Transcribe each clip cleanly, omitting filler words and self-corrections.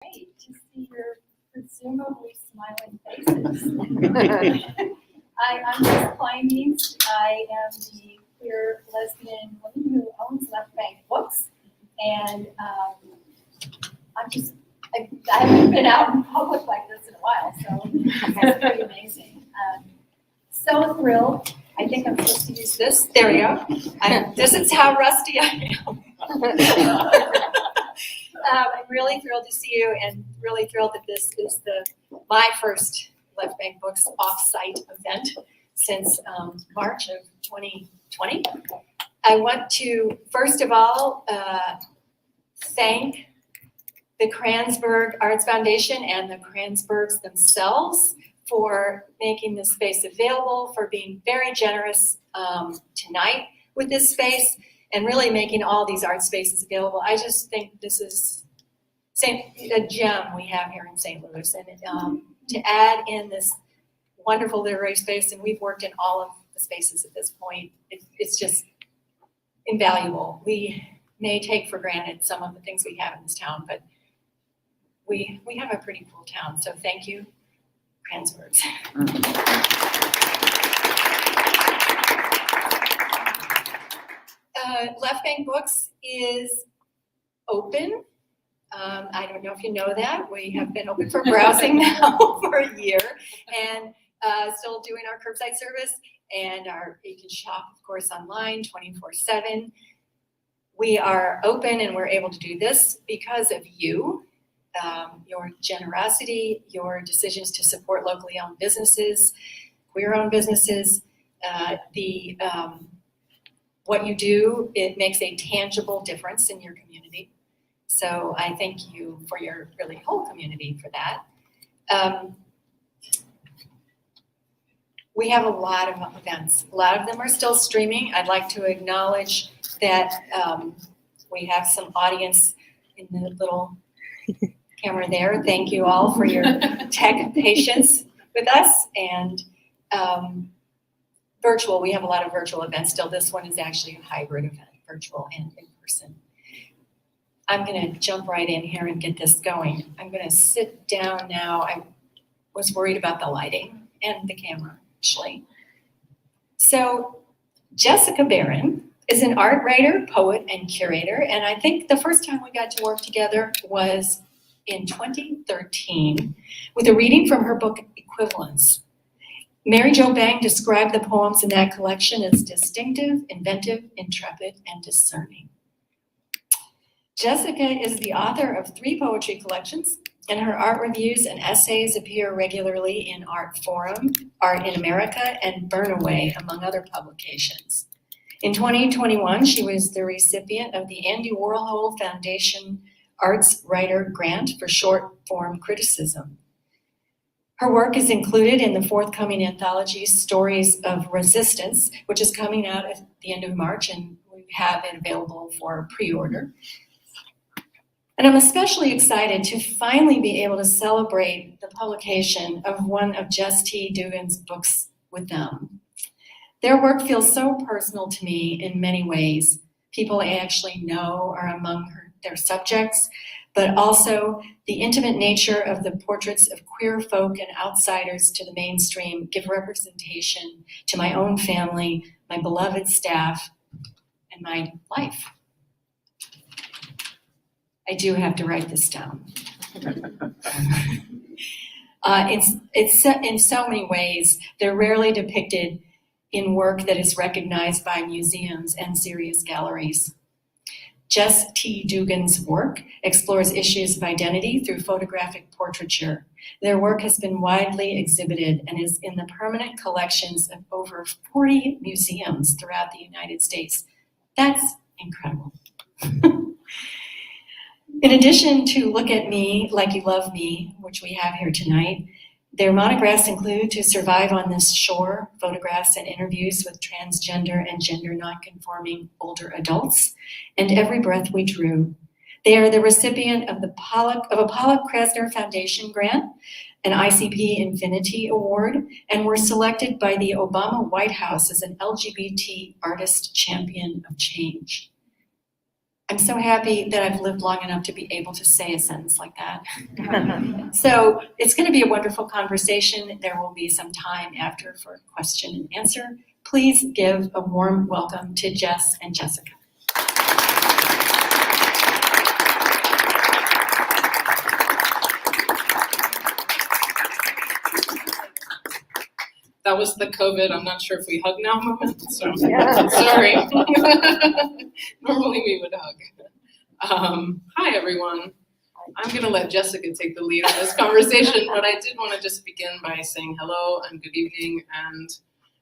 Great to see your presumably smiling faces. I'm Jess T. I am the queer lesbian woman who owns Left Bank Books, and I haven't been out in public like this in a while, so it's pretty amazing. So thrilled. I think I'm supposed to use this. There we go. This is how rusty I am. I'm really thrilled to see you, and really thrilled that this is my first Left Bank Books off-site event since March of 2020. I want to, first of all, thank the Kranzberg Arts Foundation and the Kranzbergs themselves for making this space available, for being very generous tonight with this space, and really making all these art spaces available. I just think this is a gem we have here in St. Louis, and to add in this wonderful literary space, and we've worked in all of the spaces at this point, it's just invaluable. We may take for granted some of the things we have in this town, but we have a pretty cool town, so thank you, Kranzbergs. Left Bank Books is open. I don't know if you know that. We have been open for browsing now for a year, and still doing our curbside service, and you can shop, of course, online 24/7. We are open, and we're able to do this because of you, your generosity, your decisions to support locally owned businesses, queer-owned businesses. What you do, it makes a tangible difference in your community. So I thank you for your really whole community for that. We have a lot of events. A lot of them are still streaming. I'd like to acknowledge that we have some audience in the little camera there. Thank you all for your tech patience with us. And virtual, we have a lot of virtual events still. This one is actually a hybrid event, virtual and in person. I'm going to jump right in here and get this going. I'm going to sit down now. I was worried about the lighting and the camera, actually. So Jessica Baran is an art writer, poet, and curator, and I think the first time we got to work together was in 2013 with a reading from her book, Equivalence. Mary Jo Bang described the poems in that collection as distinctive, inventive, intrepid, and discerning. Jessica is the author of 3 poetry collections, and her art reviews and essays appear regularly in Art Forum, Art in America, and Burnaway, among other publications. In 2021, she was the recipient of the Andy Warhol Foundation Arts Writer Grant for short form criticism. Her work is included in the forthcoming anthology Stories of Resistance, which is coming out at the end of March, and we have it available for pre-order. And I'm especially excited to finally be able to celebrate the publication of one of Jess T. Dugan's books with them. Their work feels so personal to me in many ways. People I actually know are among their subjects, but also the intimate nature of the portraits of queer folk and outsiders to the mainstream give representation to my own family, my beloved staff, and my life. I do have to write this down. It's in so many ways, they're rarely depicted in work that is recognized by museums and serious galleries. Jess T. Dugan's work explores issues of identity through photographic portraiture. Their work has been widely exhibited and is in the permanent collections of over 40 museums throughout the United States. That's incredible. In addition to Look at Me Like You Love Me, which we have here tonight, their monographs include To Survive on This Shore, photographs and interviews with transgender and gender nonconforming older adults, and Every Breath We Drew. They are the recipient of a Pollock-Krasner Foundation Grant, an ICP Infinity Award, and were selected by the Obama White House as an LGBT Artist Champion of Change. I'm so happy that I've lived long enough to be able to say a sentence like that. So it's going to be a wonderful conversation. There will be some time after for question and answer. Please give a warm welcome to Jess and Jessica. That was the COVID, I'm not sure if we hug now moment, so Yeah. sorry. Normally we would hug. Hi everyone. I'm gonna let Jessica take the lead on this conversation, but I did want to just begin by saying hello and good evening and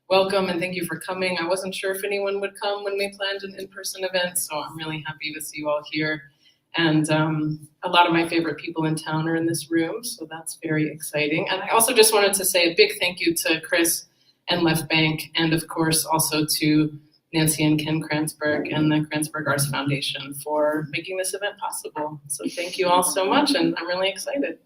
welcome and thank you for coming. I wasn't sure if anyone would come when we planned an in-person event, so I'm really happy to see you all here. And a lot of my favorite people in town are in this room, so that's very exciting. And I also just wanted to say a big thank you to Chris and Left Bank, and of course also to Nancy and Ken Kranzberg and the Kranzberg Arts Foundation for making this event possible. So thank you all so much, and I'm really excited.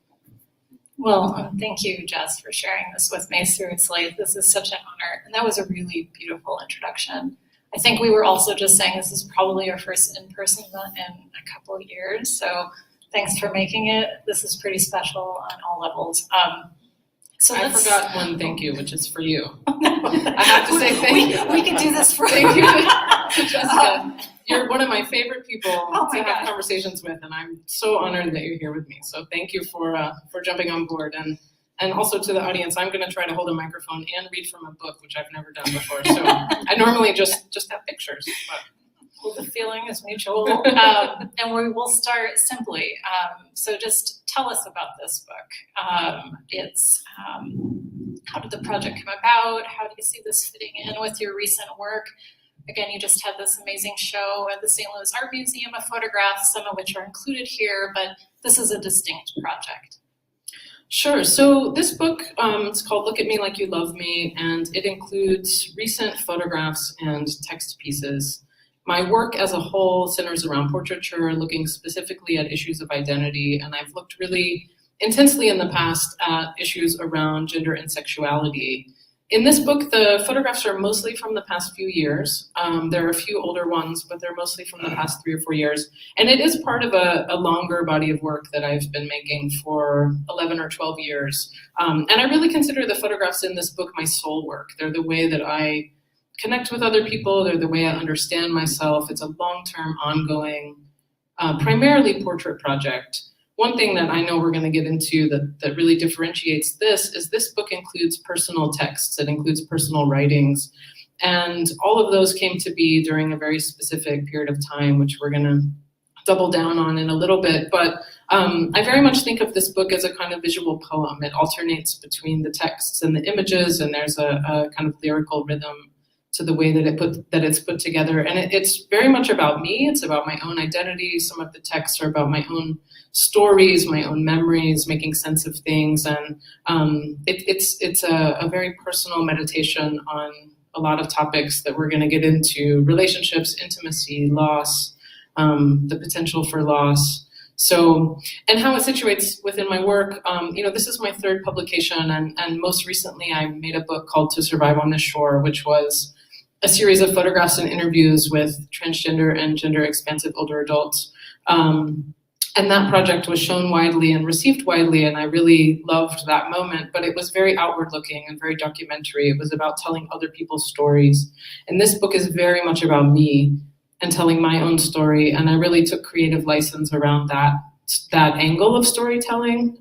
Well, thank you, Jess, for sharing this with me. Seriously, this is such an honor. And that was a really beautiful introduction. I think we were also just saying this is probably our first in-person event in a couple of years. So thanks for making it. This is pretty special on all levels. I forgot one thank you, which is for you. I have to say thank you. We can do this for Thank you to Jessica. You're one of my favorite people to have conversations with, and I'm so honored that you're here with me. So thank you for jumping on board. And also to the audience, I'm going to try to hold a microphone and read from a book, which I've never done before. So I normally just have pictures. But. Well, the feeling is mutual. And we will start simply. So just tell us about this book. How did the project come about? How do you see this fitting in with your recent work? Again, you just had this amazing show at the St. Louis Art Museum of photographs, some of which are included here, but this is a distinct project. Sure. So this book, it's called Look at Me Like You Love Me, and it includes recent photographs and text pieces. My work as a whole centers around portraiture, looking specifically at issues of identity, and I've looked really intensely in the past at issues around gender and sexuality. In this book, the photographs are mostly from the past few years. There are a few older ones, but they're mostly from the past 3 or 4 years. And it is part of a longer body of work that I've been making for 11 or 12 years. And I really consider the photographs in this book my soul work. They're the way that I connect with other people. They're the way I understand myself. It's a long-term, ongoing, primarily portrait project. One thing that I know we're going to get into that really differentiates this is this book includes personal texts. It includes personal writings. And all of those came to be during a very specific period of time, which we're going to double down on in a little bit. But I very much think of this book as a kind of visual poem. It alternates between the texts and the images, and there's a kind of lyrical rhythm to the way that it's put together. And it's very much about me. It's about my own identity. Some of the texts are about my own stories, my own memories, making sense of things. And it's a very personal meditation on a lot of topics that we're going to get into: relationships, intimacy, loss, the potential for loss. So, and how it situates within my work, this is my 3rd publication, and most recently I made a book called To Survive on This Shore, which was a series of photographs and interviews with transgender and gender expansive older adults. And that project was shown widely and received widely, and I really loved that moment, but it was very outward looking and very documentary. It was about telling other people's stories. And this book is very much about me and telling my own story, and I really took creative license around that angle of storytelling.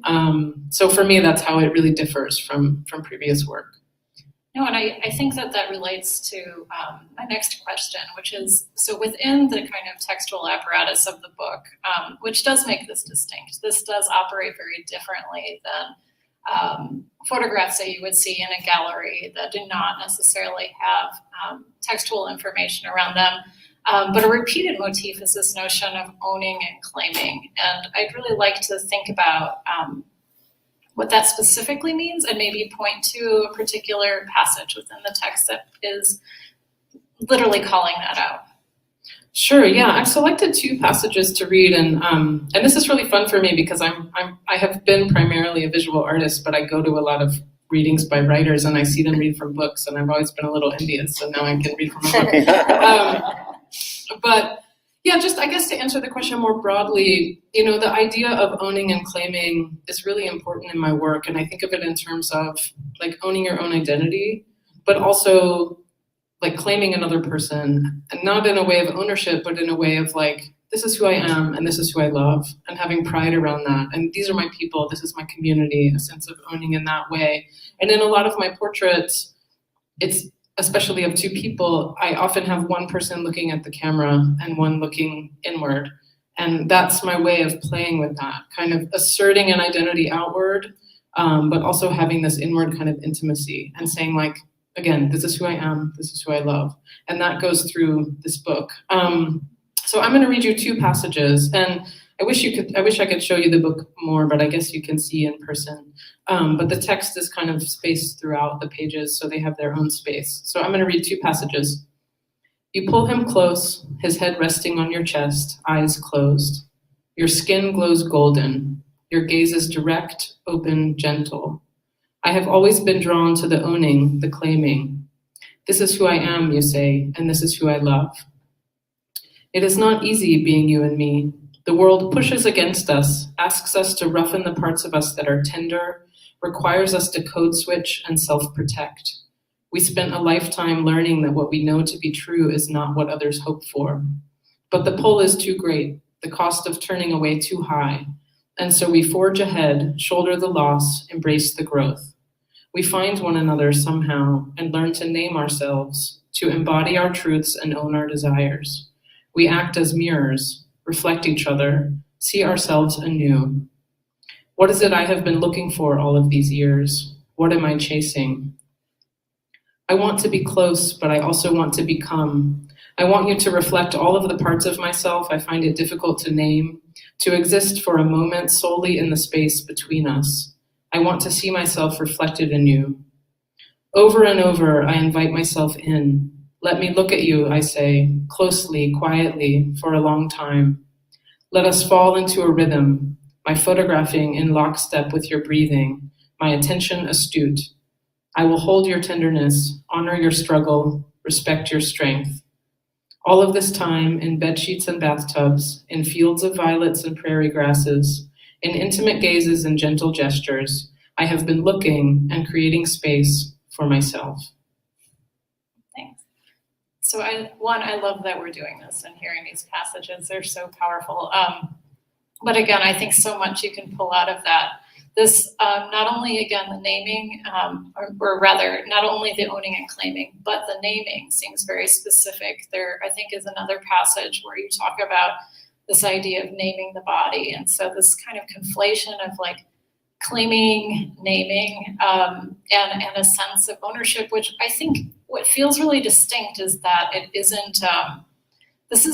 So for me, that's how it really differs from previous work. No, and I think that relates to my next question, which is, so within the kind of textual apparatus of the book, which does make this distinct, this does operate very differently than photographs that you would see in a gallery that do not necessarily have textual information around them. But a repeated motif is this notion of owning and claiming. And I'd really like to think about what that specifically means and maybe point to a particular passage within the text that is literally calling that out. Sure, yeah, I've selected 2 passages to read, and this is really fun for me because I have been primarily a visual artist, but I go to a lot of readings by writers and I see them read from books, and I've always been a little envious, so now I can read from a book. But Yeah, just I guess to answer the question more broadly, the idea of owning and claiming is really important in my work. And I think of it in terms of like owning your own identity, but also like claiming another person, and not in a way of ownership, but in a way of like, this is who I am and this is who I love, and having pride around that. And these are my people, this is my community, a sense of owning in that way. And in a lot of my portraits, it's especially of two people, I often have one person looking at the camera and one looking inward. And that's my way of playing with that, kind of asserting an identity outward, but also having this inward kind of intimacy and saying like, again, this is who I am, this is who I love. And that goes through this book. So I'm gonna read you two passages, and I wish I could show you the book more, but I guess you can see in person. But the text is kind of spaced throughout the pages, so they have their own space. So I'm gonna read two passages. You pull him close, his head resting on your chest, eyes closed. Your skin glows golden. Your gaze is direct, open, gentle. I have always been drawn to the owning, the claiming. This is who I am, you say, and this is who I love. It is not easy being you and me. The world pushes against us, asks us to roughen the parts of us that are tender, requires us to code switch and self-protect. We spent a lifetime learning that what we know to be true is not what others hope for. But the pull is too great, the cost of turning away too high. And so we forge ahead, shoulder the loss, embrace the growth. We find one another somehow and learn to name ourselves, to embody our truths and own our desires. We act as mirrors, reflect each other, see ourselves anew. What is it I have been looking for all of these years? What am I chasing? I want to be close, but I also want to become. I want you to reflect all of the parts of myself I find it difficult to name, to exist for a moment solely in the space between us. I want to see myself reflected in you. Over and over, I invite myself in. Let me look at you, I say, closely, quietly, for a long time. Let us fall into a rhythm, my photographing in lockstep with your breathing, my attention astute. I will hold your tenderness, honor your struggle, respect your strength. All of this time in bedsheets and bathtubs, in fields of violets and prairie grasses, in intimate gazes and gentle gestures, I have been looking and creating space for myself. Thanks. So I love that we're doing this and hearing these passages. They're so powerful. But again, I think so much you can pull out of that. This, not only, again, the naming, or rather, not only the owning and claiming, but the naming seems very specific. There, I think, is another passage where you talk about this idea of naming the body. And so this kind of conflation of like claiming, naming, and a sense of ownership, which I think what feels really distinct is that it isn't, this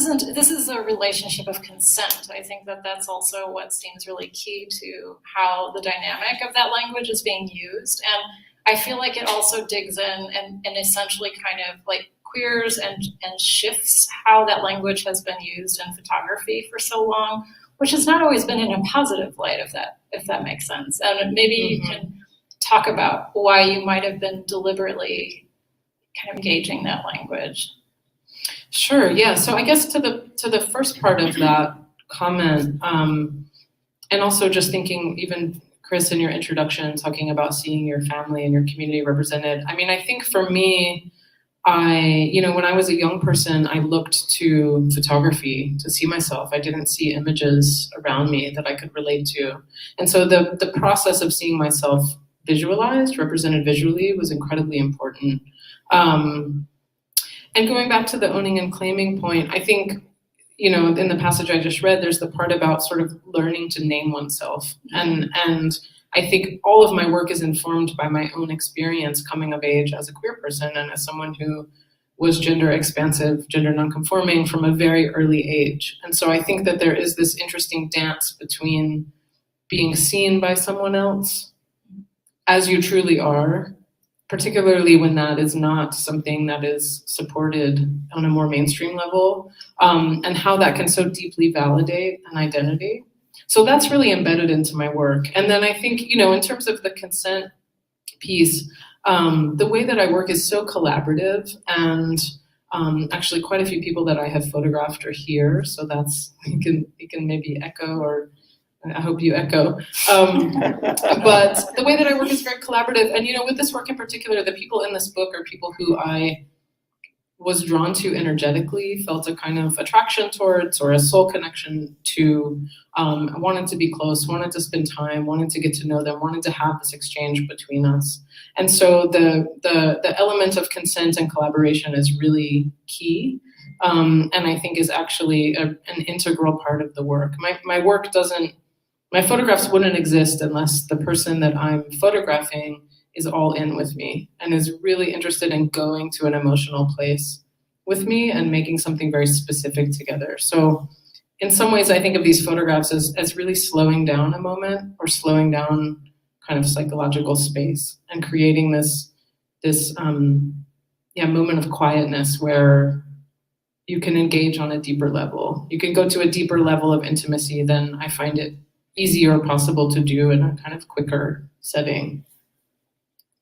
is a relationship of consent. I think that that's also what seems really key to how the dynamic of that language is being used. And I feel like it also digs in and essentially kind of like queers and shifts how that language has been used in photography for so long, which has not always been in a positive light, if that makes sense. And maybe you can talk about why you might have been deliberately kind of engaging that language. Sure, yeah. So I guess to the first part of that comment, and also just thinking, even Chris, in your introduction, talking about seeing your family and your community represented. I mean, I think for me, when I was a young person, I looked to photography to see myself. I didn't see images around me that I could relate to. And so the process of seeing myself visualized, represented visually, was incredibly important. And going back to the owning and claiming point, I think, in the passage I just read, there's the part about sort of learning to name oneself. And I think all of my work is informed by my own experience coming of age as a queer person and as someone who was gender expansive, gender nonconforming from a very early age. And so I think that there is this interesting dance between being seen by someone else as you truly are, particularly when that is not something that is supported on a more mainstream level, and how that can so deeply validate an identity. So that's really embedded into my work. And then I think, in terms of the consent piece, the way that I work is so collaborative, and Actually, quite a few people that I have photographed are here, so that's you can maybe echo, or I hope you echo. But the way that I work is very collaborative, and with this work in particular, the people in this book are people who I was drawn to energetically, felt a kind of attraction towards, or a soul connection to, wanted to be close, wanted to spend time, wanted to get to know them, wanted to have this exchange between us. And so the element of consent and collaboration is really key, and I think is actually an integral part of the work. My work my photographs wouldn't exist unless the person that I'm photographing is all in with me and is really interested in going to an emotional place with me and making something very specific together. So in some ways, I think of these photographs as really slowing down a moment, or slowing down kind of psychological space, and creating this moment of quietness where you can engage on a deeper level. You can go to a deeper level of intimacy than I find it easier or possible to do in a kind of quicker setting.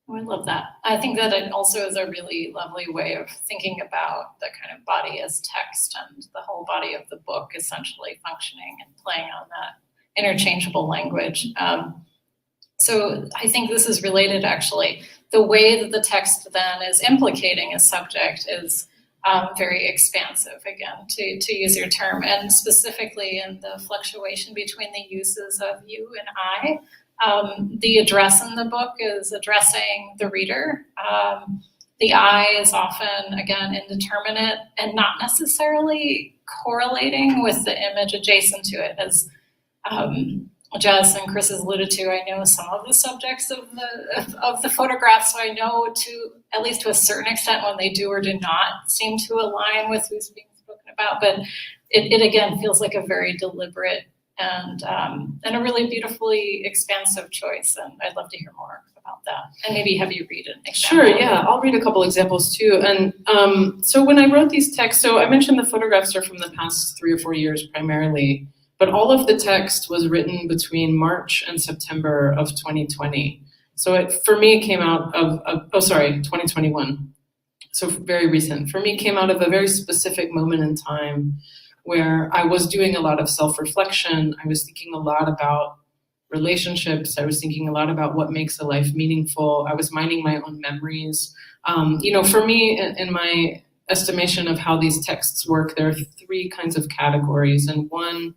Oh, I love that. I think that it also is a really lovely way of thinking about the kind of body as text, and the whole body of the book essentially functioning and playing on that interchangeable language. So I think this is related, actually. The way that the text then is implicating a subject is very expansive, again, to use your term, and specifically in the fluctuation between the uses of you and I. The address in the book is addressing the reader. The I is often, again, indeterminate and not necessarily correlating with the image adjacent to it. As Jess and Chris has alluded to, I know some of the subjects of the photographs, so I know to, at least to a certain extent, when they do or do not seem to align with who's being spoken about. But it again feels like a very deliberate and a really beautifully expansive choice, and I'd love to hear more about that, and maybe have you read an example. Sure, yeah, I'll read a couple examples too. And so when I wrote these texts, so I mentioned the photographs are from the past 3 or 4 years primarily, but all of the text was written between March and September of 2020. So it, for me, came out of 2021. So very recent. For me, came out of a very specific moment in time where I was doing a lot of self-reflection. I was thinking a lot about relationships. I was thinking a lot about what makes a life meaningful. I was minding my own memories. For me, in my estimation of how these texts work, there are 3 kinds of categories. And one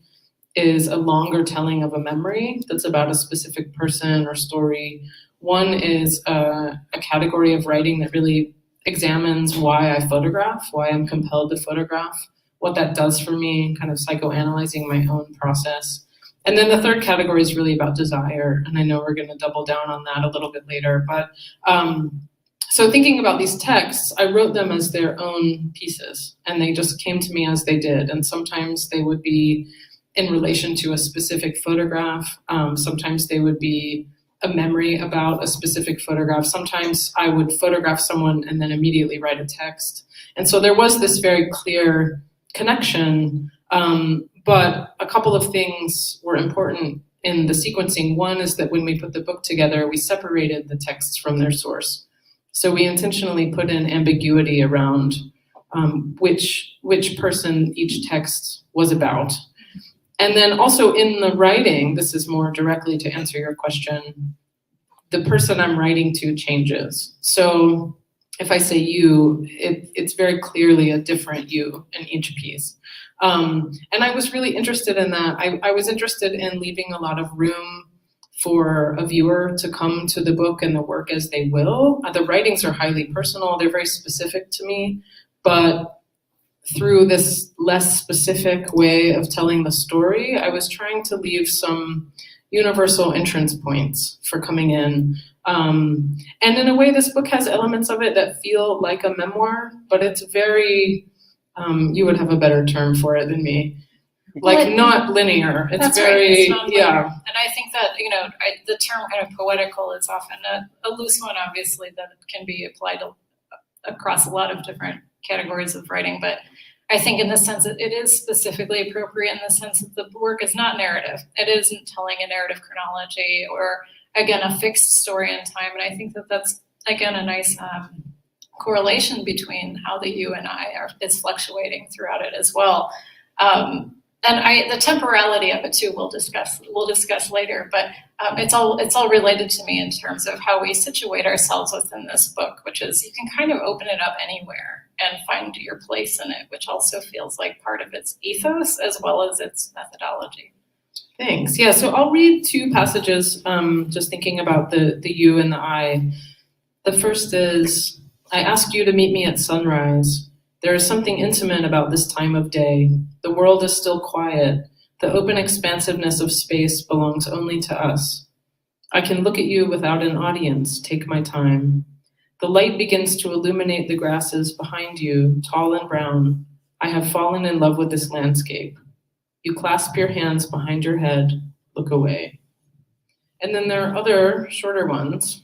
is a longer telling of a memory that's about a specific person or story. One is a category of writing that really examines why I photograph, why I'm compelled to photograph, what that does for me, kind of psychoanalyzing my own process. And then the third category is really about desire, and I know we're going to double down on that a little bit later. But so thinking about these texts, I wrote them as their own pieces, and they just came to me as they did. And sometimes they would be in relation to a specific photograph. Sometimes they would be a memory about a specific photograph. Sometimes I would photograph someone and then immediately write a text. And so there was this very clear connection, but a couple of things were important in the sequencing. One is that when we put the book together, we separated the texts from their source. So we intentionally put in ambiguity around which person each text was about. And then also in the writing, this is more directly to answer your question, the person I'm writing to changes. So if I say you, it's very clearly a different you in each piece. And I was really interested in that. I was interested in leaving a lot of room for a viewer to come to the book and the work as they will. The writings are highly personal. They're very specific to me, but through this less specific way of telling the story, I was trying to leave some universal entrance points for coming in. And in a way, this book has elements of it that feel like a memoir, but it's very, you would have a better term for it than me. Like, not linear. It's That's very, right. It's not linear. yeah. And I think that, the term kind of poetical is often a loose one, obviously, that can be applied across a lot of different categories of writing. But I think in this sense, it is specifically appropriate in the sense that the work is not narrative. It isn't telling a narrative chronology or, again, a fixed story in time. And I think that that's, again, a nice correlation between how the you and I is fluctuating throughout it as well. And the temporality of it too, we'll discuss later, but it's all related to me in terms of how we situate ourselves within this book, which is you can kind of open it up anywhere and find your place in it, which also feels like part of its ethos as well as its methodology. Thanks. Yeah, so I'll read two passages, just thinking about the you and the I. The first is, I asked you to meet me at sunrise. There is something intimate about this time of day. The world is still quiet. The open expansiveness of space belongs only to us. I can look at you without an audience, take my time. The light begins to illuminate the grasses behind you, tall and brown. I have fallen in love with this landscape. You clasp your hands behind your head, look away. And then there are other shorter ones.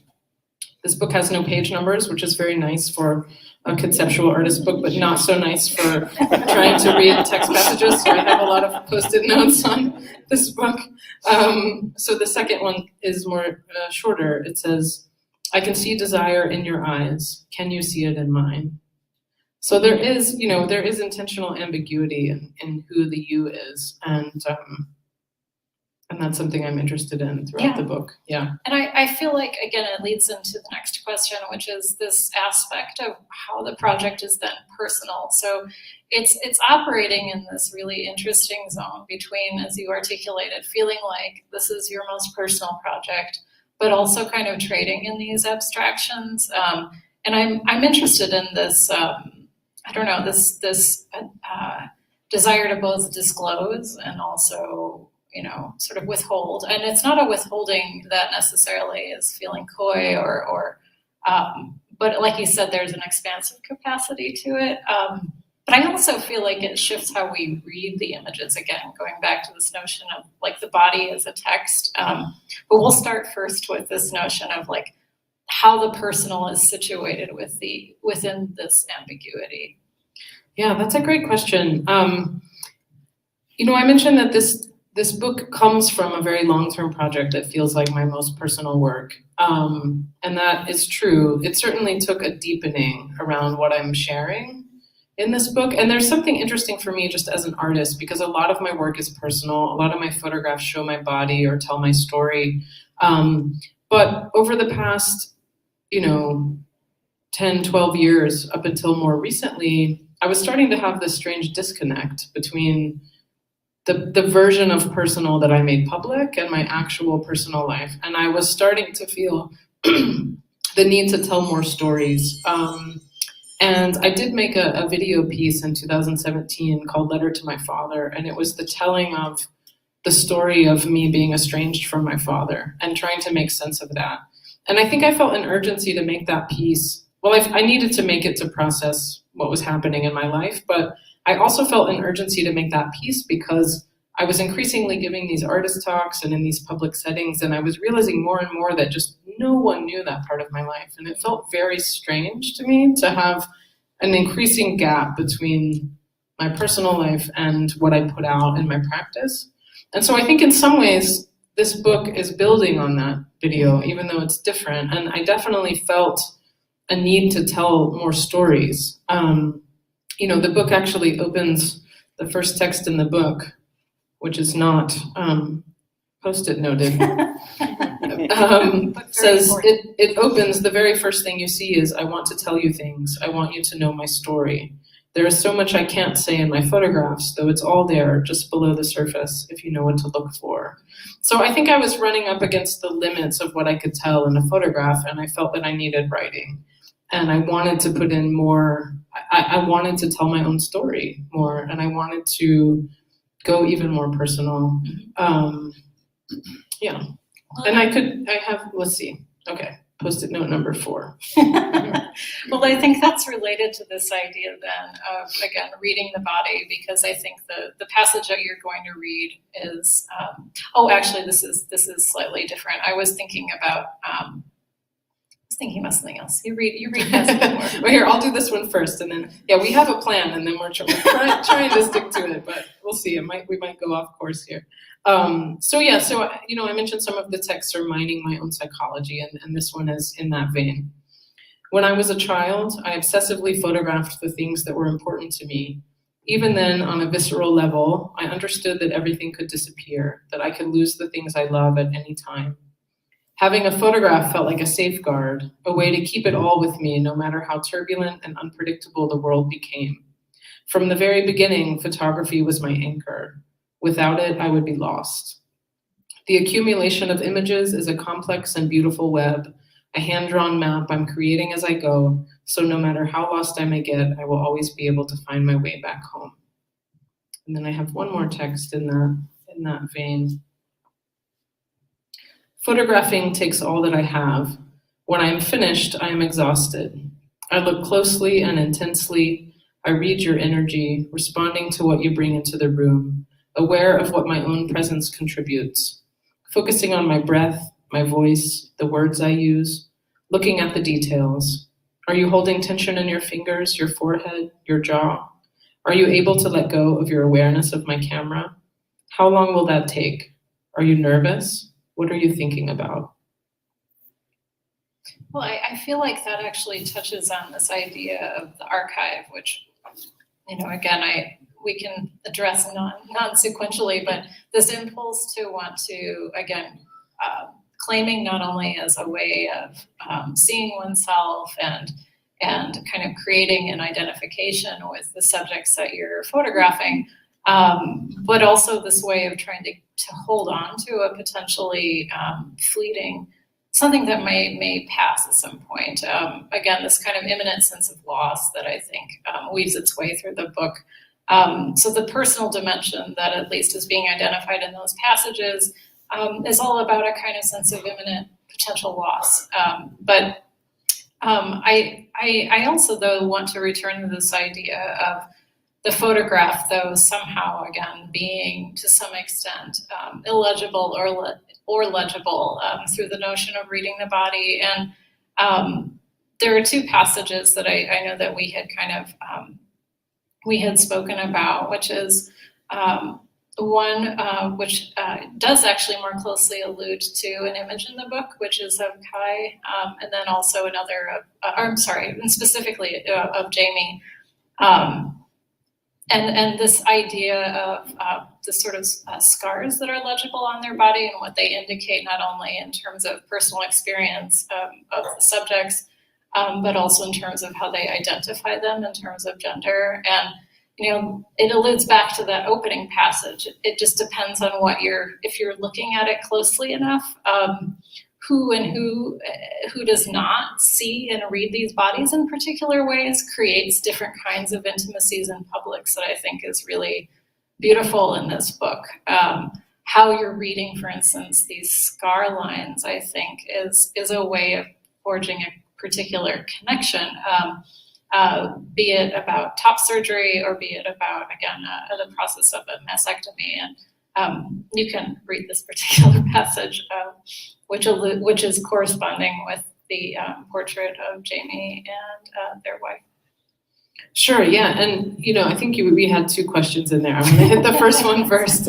This book has no page numbers, which is very nice for a conceptual artist book, but not so nice for trying to read text passages. So I have a lot of Post-it notes on this book. So the second one is more shorter. It says, I can see desire in your eyes. Can you see it in mine? So there is intentional ambiguity in who the you is, and that's something I'm interested in throughout the book. Yeah. And I feel like, again, it leads into the next question, which is this aspect of how the project is then personal. So it's operating in this really interesting zone between, as you articulated, feeling like this is your most personal project, but also kind of trading in these abstractions. And I'm interested in this, this desire to both disclose and also, sort of withhold. And it's not a withholding that necessarily is feeling coy but like you said, there's an expansive capacity to it. But I also feel like it shifts how we read the images, again, going back to this notion of like the body as a text. But we'll start first with this notion of like how the personal is situated within this ambiguity. Yeah, that's a great question. I mentioned that this book comes from a very long-term project that feels like my most personal work. And that is true. It certainly took a deepening around what I'm sharing in this book. And there's something interesting for me just as an artist, because a lot of my work is personal. A lot of my photographs show my body or tell my story. But over the past, 10, 12 years, up until more recently, I was starting to have this strange disconnect between the version of personal that I made public and my actual personal life. And I was starting to feel the need to tell more stories. And I did make a video piece in 2017 called Letter to My Father. And it was the telling of the story of me being estranged from my father and trying to make sense of that. And I think I felt an urgency to make that piece. Well, I needed to make it to process what was happening in my life, but I also felt an urgency to make that piece because I was increasingly giving these artist talks and in these public settings, and I was realizing more and more that just no one knew that part of my life. And it felt very strange to me to have an increasing gap between my personal life and what I put out in my practice. And so I think in some ways, this book is building on that video, even though it's different. And I definitely felt a need to tell more stories. The book actually opens, the first text in the book, which is not Post-it noted, says, it opens, the very first thing you see is, I want to tell you things. I want you to know my story. There is so much I can't say in my photographs, though it's all there, just below the surface, if you know what to look for. So I think I was running up against the limits of what I could tell in a photograph, and I felt that I needed writing. And I wanted to put in more, I wanted to tell my own story more, and I wanted to go even more personal. Yeah. And let's see. Okay. Post-it note number 4. Well, I think that's related to this idea then of, again, reading the body, because I think the passage that you're going to read is, actually, this is slightly different. I was thinking about, about something else. You read passage more. Well, here, I'll do this one first, and then, we have a plan, and then we're trying to stick to it, but we'll see. We might go off course here. I mentioned some of the texts are mining my own psychology, and this one is in that vein. When I was a child, I obsessively photographed the things that were important to me. Even then, on a visceral level, I understood that everything could disappear, that I could lose the things I love at any time. Having a photograph felt like a safeguard, a way to keep it all with me, no matter how turbulent and unpredictable the world became. From the very beginning, photography was my anchor. Without it, I would be lost. The accumulation of images is a complex and beautiful web, a hand-drawn map I'm creating as I go, so no matter how lost I may get, I will always be able to find my way back home. And then I have one more text in that vein. Photographing takes all that I have. When I am finished, I am exhausted. I look closely and intensely. I read your energy, responding to what you bring into the room, aware of what my own presence contributes, focusing on my breath, my voice, the words I use, looking at the details. Are you holding tension in your fingers, your forehead, your jaw? Are you able to let go of your awareness of my camera? How long will that take? Are you nervous? What are you thinking about? Well, I feel like that actually touches on this idea of the archive, which, again, we can address non-sequentially, but this impulse to want to, again, claiming not only as a way of seeing oneself and kind of creating an identification with the subjects that you're photographing, but also this way of trying to hold on to a potentially fleeting, something that may pass at some point. Again, this kind of imminent sense of loss that I think weaves its way through the book. So the personal dimension that at least is being identified in those passages is all about a kind of sense of imminent potential loss. But I also, though, want to return to this idea of the photograph, though, somehow, again, being to some extent illegible or legible through the notion of reading the body. And there are two passages that I know that we had kind of we had spoken about, which is one which does actually more closely allude to an image in the book, which is of Kai, and then also another and specifically of Jamie. And this idea of the sort of scars that are legible on their body and what they indicate, not only in terms of personal experience of the subjects, but also in terms of how they identify them in terms of gender. And, it alludes back to that opening passage. It just depends on if you're looking at it closely enough, who does not see and read these bodies in particular ways creates different kinds of intimacies in publics that I think is really beautiful in this book. How you're reading, for instance, these scar lines, I think, is a way of forging a particular connection, be it about top surgery or be it about, again, the process of a mastectomy. And you can read this particular passage, which is corresponding with the portrait of Jamie and their wife. Sure, yeah, and I think we had two questions in there. I'm going to hit the first one first.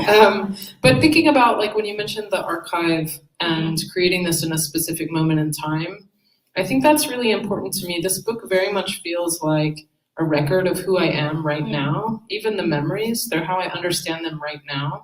But thinking about, like, when you mentioned the archive and creating this in a specific moment in time, I think that's really important to me. This book very much feels like a record of who I am right now. Even the memories, they're how I understand them right now.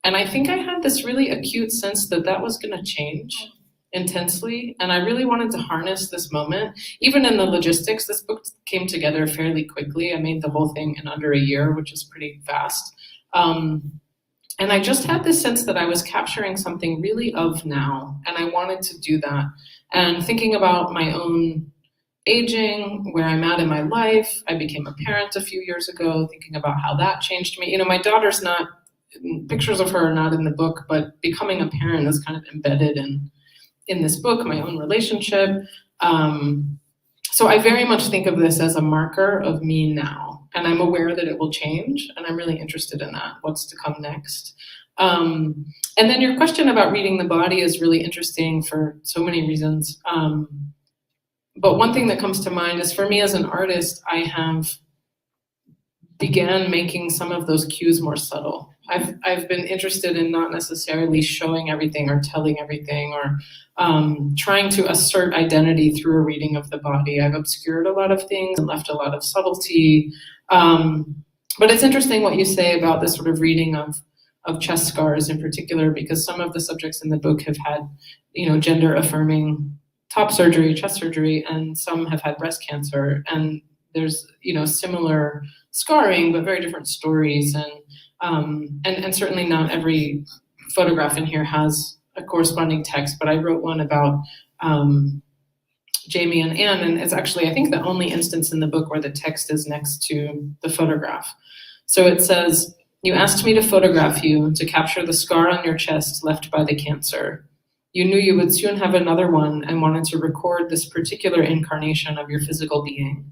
And I think I had this really acute sense that was going to change intensely. And I really wanted to harness this moment. Even in the logistics, this book came together fairly quickly. I made the whole thing in under a year, which is pretty fast. And I just had this sense that I was capturing something really of now. And I wanted to do that. And thinking about my own aging, where I'm at in my life. I became a parent a few years ago, thinking about how that changed me. My daughter's not, pictures of her are not in the book, but becoming a parent is kind of embedded in this book, my own relationship. So I very much think of this as a marker of me now, and I'm aware that it will change, and I'm really interested in that, what's to come next. And then your question about reading the body is really interesting for so many reasons. But one thing that comes to mind is, for me as an artist, I have began making some of those cues more subtle. I've been interested in not necessarily showing everything or telling everything or trying to assert identity through a reading of the body. I've obscured a lot of things and left a lot of subtlety. But it's interesting what you say about this sort of reading of chest scars in particular, because some of the subjects in the book have had, gender affirming top surgery, chest surgery, and some have had breast cancer. And there's, similar scarring, but very different stories. And certainly not every photograph in here has a corresponding text, but I wrote one about Jamie and Anne, and it's actually, I think, the only instance in the book where the text is next to the photograph. So it says, "You asked me to photograph you to capture the scar on your chest left by the cancer. You knew you would soon have another one and wanted to record this particular incarnation of your physical being.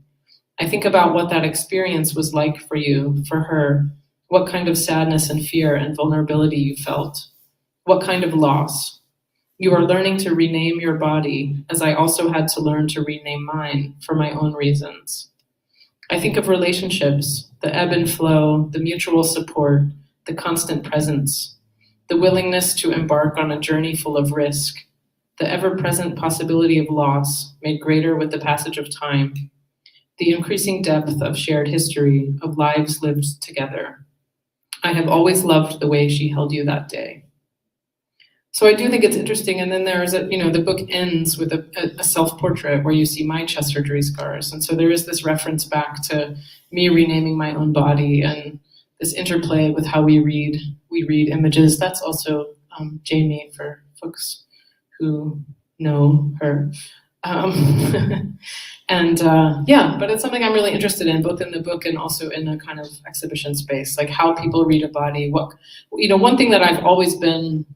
I think about what that experience was like for you, for her, what kind of sadness and fear and vulnerability you felt, what kind of loss. You are learning to rename your body, as I also had to learn to rename mine for my own reasons. I think of relationships, the ebb and flow, the mutual support, the constant presence, the willingness to embark on a journey full of risk, the ever-present possibility of loss made greater with the passage of time, the increasing depth of shared history, of lives lived together. I have always loved the way she held you that day." So I do think it's interesting. And then there's the book ends with a self-portrait where you see my chest surgery scars. And so there is this reference back to me renaming my own body and this interplay with how we read images. That's also Jamie, for folks who know her. But it's something I'm really interested in, both in the book and also in a kind of exhibition space, like how people read a body. One thing that I've always been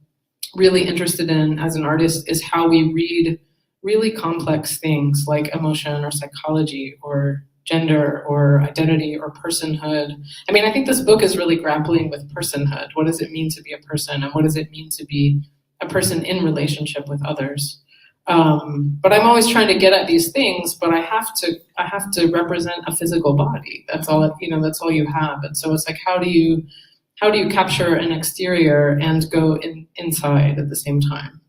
really interested in as an artist is how we read really complex things like emotion or psychology or gender or identity or personhood. I mean, I think this book is really grappling with personhood. What does it mean to be a person, and what does it mean to be a person in relationship with others? But I'm always trying to get at these things, but I have to represent a physical body. That's all, that's all you have. And so it's like, how do you capture an exterior and go inside at the same time?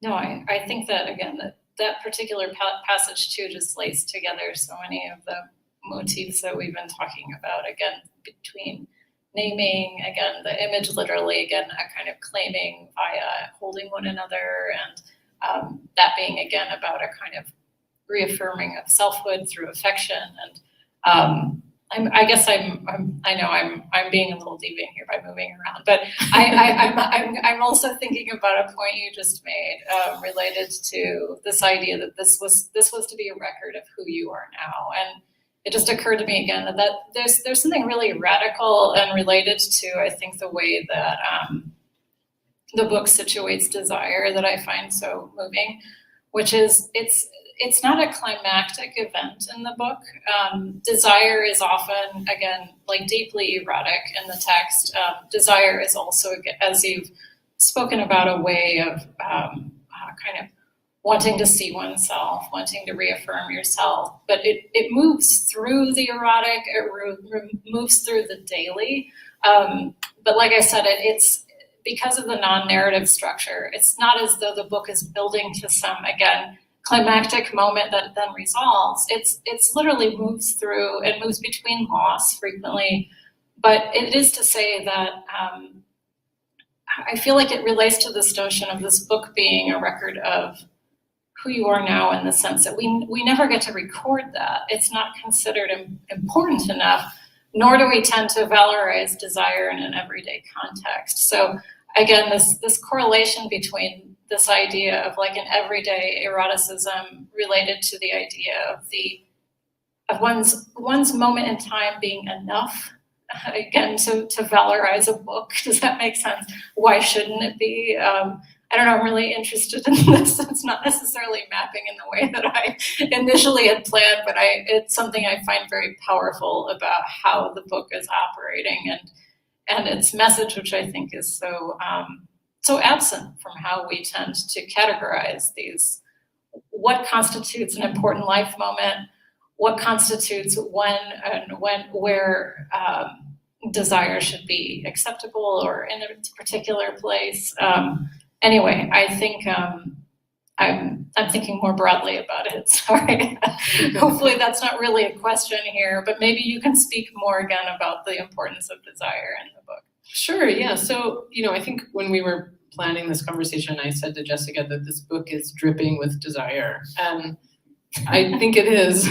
No, I think that, again, that particular passage too just lays together so many of the motifs that we've been talking about, again, between naming, again, the image literally, again, a kind of claiming via holding one another, and that being, again, about a kind of reaffirming of selfhood through affection. And I guess I'm being a little deviant here by moving around, but I'm also thinking about a point you just made related to this idea that this was to be a record of who you are now. And it just occurred to me again that there's something really radical and related to, I think, the way that the book situates desire that I find so moving, which is it's not a climactic event in the book. Desire is often, again, like deeply erotic in the text. Desire is also, as you've spoken about, a way of kind of wanting to see oneself, wanting to reaffirm yourself. But it moves through the erotic, it moves through the daily. But like I said, it's because of the non-narrative structure, it's not as though the book is building to some, again, climactic moment that then resolves. It's literally moves through, it moves between loss frequently, but it is to say that I feel like it relates to this notion of this book being a record of who you are now, in the sense that we never get to record that. It's not considered important enough, nor do we tend to valorize desire in an everyday context. So again, this correlation between this idea of like an everyday eroticism related to the idea of one's moment in time being enough, again, to valorize a book. Does that make sense? Why shouldn't it be? I don't know, I'm really interested in this. It's not necessarily mapping in the way that I initially had planned, but it's something I find very powerful about how the book is operating and its message, which I think is so absent from how we tend to categorize these. What constitutes an important life moment? What constitutes when and where desire should be acceptable or in a particular place. Anyway, I think I'm thinking more broadly about it. Sorry. Hopefully that's not really a question here, but maybe you can speak more again about the importance of desire in the book. Sure, yeah. So, I think when we were planning this conversation, I said to Jessica that this book is dripping with desire. And I think it is.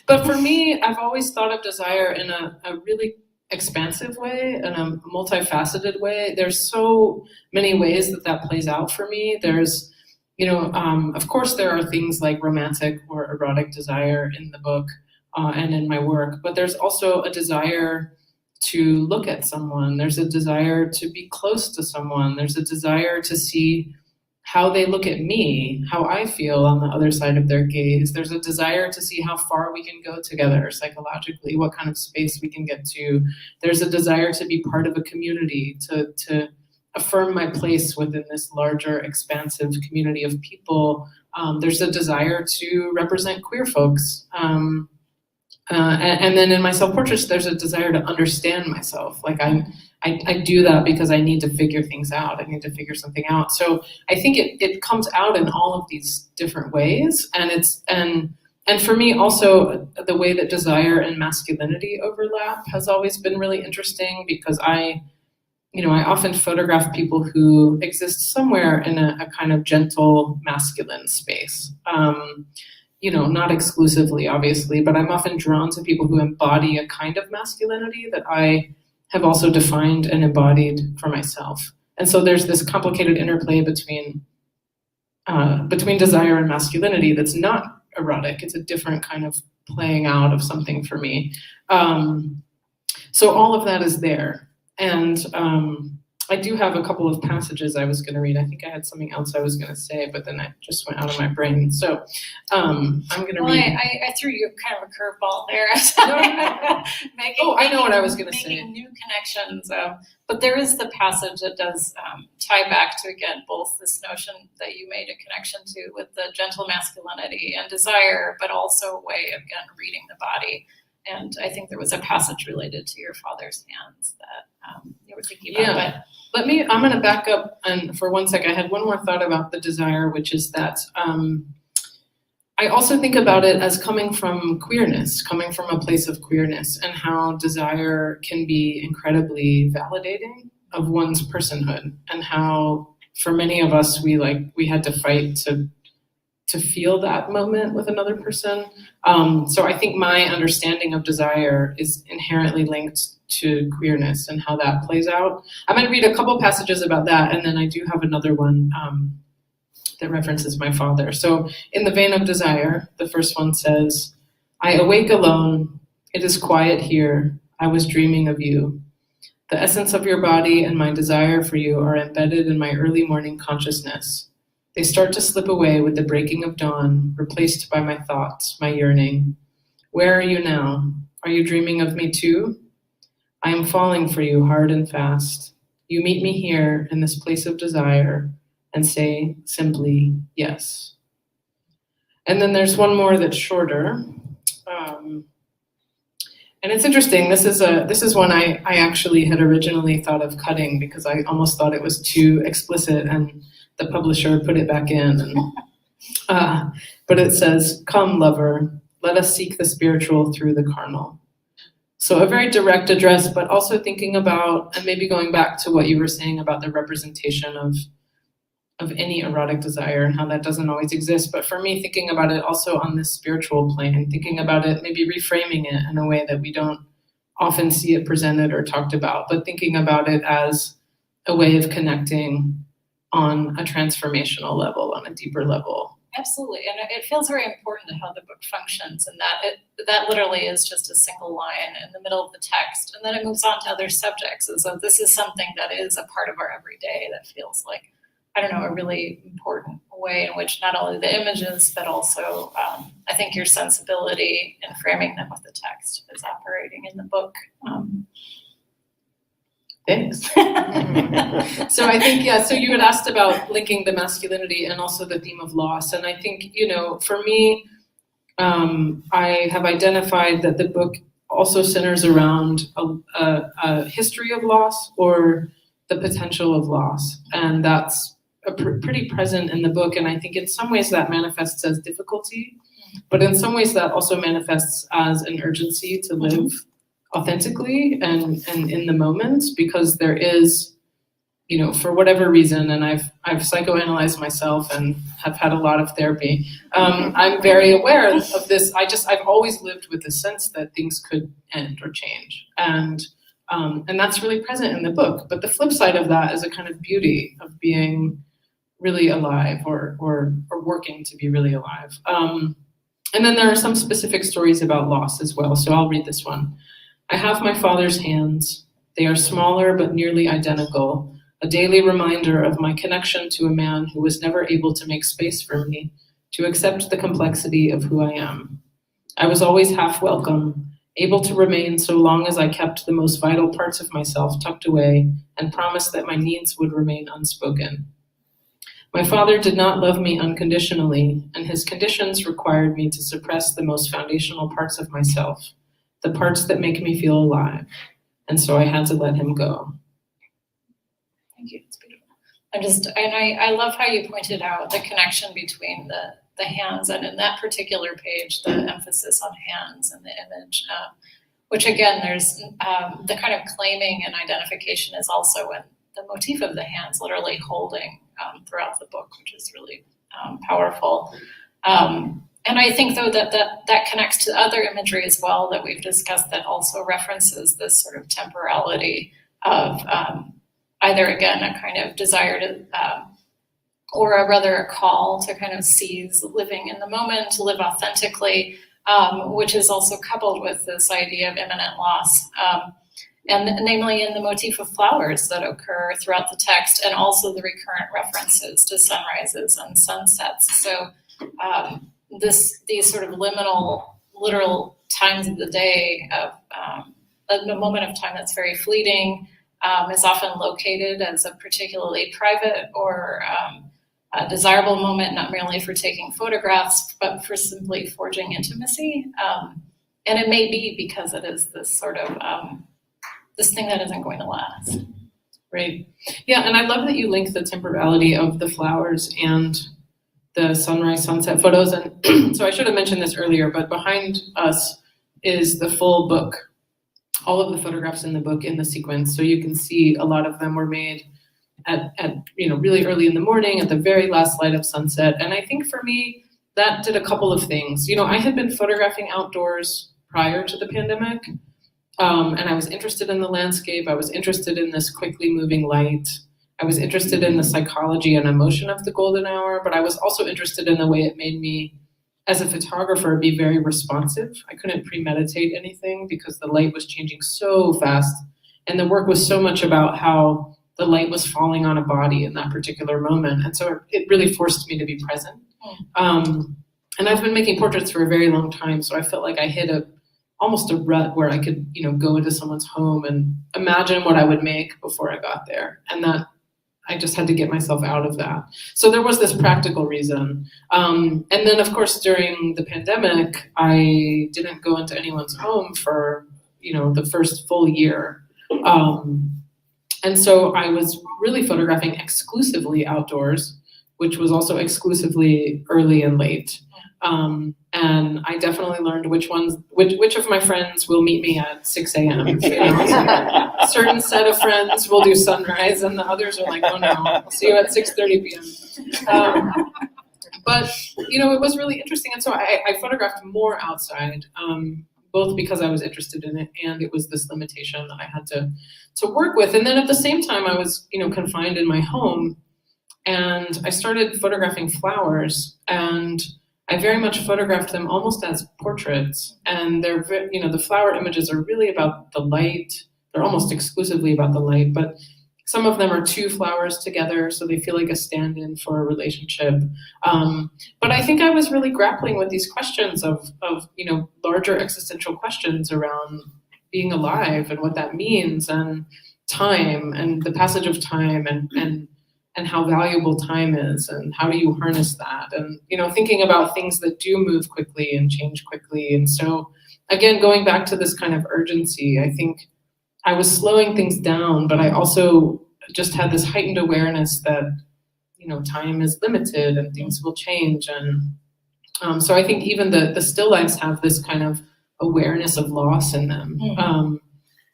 But for me, I've always thought of desire in a really expansive way, in a multifaceted way. There's so many ways that plays out for me. There's, of course, there are things like romantic or erotic desire in the book and in my work, but there's also a desire to look at someone. There's a desire to be close to someone. There's a desire to see how they look at me, how I feel on the other side of their gaze. There's a desire to see how far we can go together psychologically, what kind of space we can get to. There's a desire to be part of a community, to affirm my place within this larger, expansive community of people. There's a desire to represent queer folks. And then in my self-portraits, there's a desire to understand myself. Like I do that because I need to figure things out. I need to figure something out. So I think it comes out in all of these different ways. And for me also, the way that desire and masculinity overlap has always been really interesting, because I often photograph people who exist somewhere in a kind of gentle masculine space. Not exclusively, obviously, but I'm often drawn to people who embody a kind of masculinity that I have also defined and embodied for myself. And so there's this complicated interplay between desire and masculinity that's not erotic. It's a different kind of playing out of something for me. So all of that is there. And I do have a couple of passages I was going to read. I think I had something else I was going to say, but then I just went out of my brain. So I'm going to read. I threw you kind of a curveball there. I know what I was going to say. Making new connections. But there is the passage that does tie back to, again, both this notion that you made a connection to with the gentle masculinity and desire, but also a way of, again, reading the body. And I think there was a passage related to your father's hands that you were thinking about. Yeah. I'm going to back up and for one second. I had one more thought about the desire, which is that I also think about it as coming from queerness, coming from a place of queerness, and how desire can be incredibly validating of one's personhood, and how for many of us we had to fight to feel that moment with another person. So I think my understanding of desire is inherently linked to queerness and how that plays out. I'm going to read a couple passages about that, and then I do have another one that references my father. So in the vein of desire, the first one says, "I awake alone. It is quiet here. I was dreaming of you. The essence of your body and my desire for you are embedded in my early morning consciousness. They start to slip away with the breaking of dawn, replaced by my thoughts, my yearning. Where are you now? Are you dreaming of me too? I am falling for you hard and fast. You meet me here in this place of desire and say simply yes." And then there's one more that's shorter. And it's interesting. This is one I actually had originally thought of cutting because I almost thought it was too explicit, and the publisher put it back in. But it says, "Come, lover, let us seek the spiritual through the carnal." So a very direct address, but also thinking about, and maybe going back to what you were saying about the representation of any erotic desire and how that doesn't always exist. But for me, thinking about it also on this spiritual plane, thinking about it, maybe reframing it in a way that we don't often see it presented or talked about, but thinking about it as a way of connecting on a transformational level, on a deeper level. Absolutely, and it feels very important to how the book functions, and that literally is just a single line in the middle of the text, and then it moves on to other subjects. And so this is something that is a part of our everyday that feels like, I don't know, a really important way in which not only the images, but also I think your sensibility in framing them with the text is operating in the book. Thanks. So I think, so you had asked about linking the masculinity and also the theme of loss. And I think, for me, I have identified that the book also centers around a history of loss or the potential of loss. And that's pretty present in the book. And I think in some ways that manifests as difficulty, but in some ways that also manifests as an urgency to live authentically and in the moment, because there is, you know, for whatever reason, and I've psychoanalyzed myself and have had a lot of therapy. I'm very aware of this. I've always lived with the sense that things could end or change, and that's really present in the book. But the flip side of that is a kind of beauty of being really alive, or working to be really alive. And then there are some specific stories about loss as well. So I'll read this one. I have my father's hands. They are smaller but nearly identical. A daily reminder of my connection to a man who was never able to make space for me, to accept the complexity of who I am. I was always half welcome, able to remain so long as I kept the most vital parts of myself tucked away and promised that my needs would remain unspoken. My father did not love me unconditionally, and his conditions required me to suppress the most foundational parts of myself, the parts that make me feel alive, and so I had to let him go. Thank you. It's beautiful. I love how you pointed out the connection between the hands, and in that particular page, the emphasis on hands and the image, which again, there's the kind of claiming and identification is also in the motif of the hands literally holding throughout the book, which is really powerful. And I think though that connects to other imagery as well that we've discussed that also references this sort of temporality of either again a kind of desire to, or rather a call to kind of seize living in the moment, to live authentically, which is also coupled with this idea of imminent loss. And namely in the motif of flowers that occur throughout the text, and also the recurrent references to sunrises and sunsets. So these sort of liminal, literal times of the day of a moment of time that's very fleeting, is often located as a particularly private or a desirable moment, not merely for taking photographs, but for simply forging intimacy. And it may be because it is this sort of this thing that isn't going to last. Right. Yeah, and I love that you link the temporality of the flowers and the sunrise, sunset photos. And so I should have mentioned this earlier, but behind us is the full book, all of the photographs in the book in the sequence. So you can see a lot of them were made at really early in the morning, at the very last light of sunset. And I think for me, that did a couple of things. You know, I had been photographing outdoors prior to the pandemic. And I was interested in the landscape. I was interested in this quickly moving light. I was interested in the psychology and emotion of the golden hour, but I was also interested in the way it made me, as a photographer, be very responsive. I couldn't premeditate anything because the light was changing so fast. And the work was so much about how the light was falling on a body in that particular moment. And so it really forced me to be present. And I've been making portraits for a very long time, so I felt like I hit almost a rut where I could, go into someone's home and imagine what I would make before I got there. And that I just had to get myself out of that. So there was this practical reason. And then of course, during the pandemic, I didn't go into anyone's home for, the first full year. And so I was really photographing exclusively outdoors, which was also exclusively early and late. And I definitely learned which of my friends will meet me at 6 a.m. A certain set of friends will do sunrise, and the others are like, oh no, I'll see you at 6:30 p.m. But it was really interesting, and so I photographed more outside, both because I was interested in it, and it was this limitation that I had to work with. And then at the same time, I was confined in my home, and I started photographing flowers, and I very much photographed them almost as portraits, and they're, the flower images are really about the light. They're almost exclusively about the light, but some of them are two flowers together, so they feel like a stand-in for a relationship. But I think I was really grappling with these questions of larger existential questions around being alive and what that means, and time, and the passage of time, and how valuable time is, and how do you harness that, and thinking about things that do move quickly and change quickly. And so again, going back to this kind of urgency, I think I was slowing things down, but I also just had this heightened awareness that, time is limited and things will change. And so I think even the still lifes have this kind of awareness of loss in them.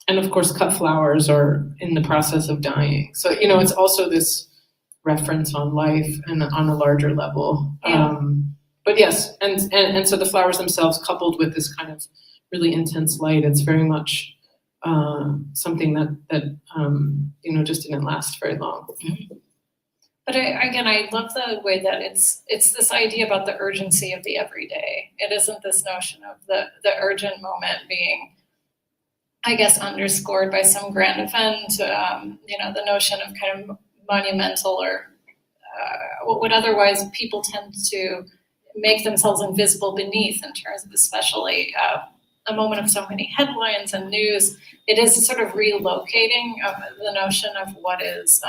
And of course, cut flowers are in the process of dying. So, it's also this reference on life and on a larger level. Yeah. But yes, and so the flowers themselves, coupled with this kind of really intense light, it's very much something that just didn't last very long. But I love the way that it's this idea about the urgency of the everyday. It isn't this notion of the urgent moment being, I guess, underscored by some grand event. The notion of kind of monumental or what would otherwise people tend to make themselves invisible beneath in terms of especially a moment of so many headlines and news. It is sort of relocating the notion of what is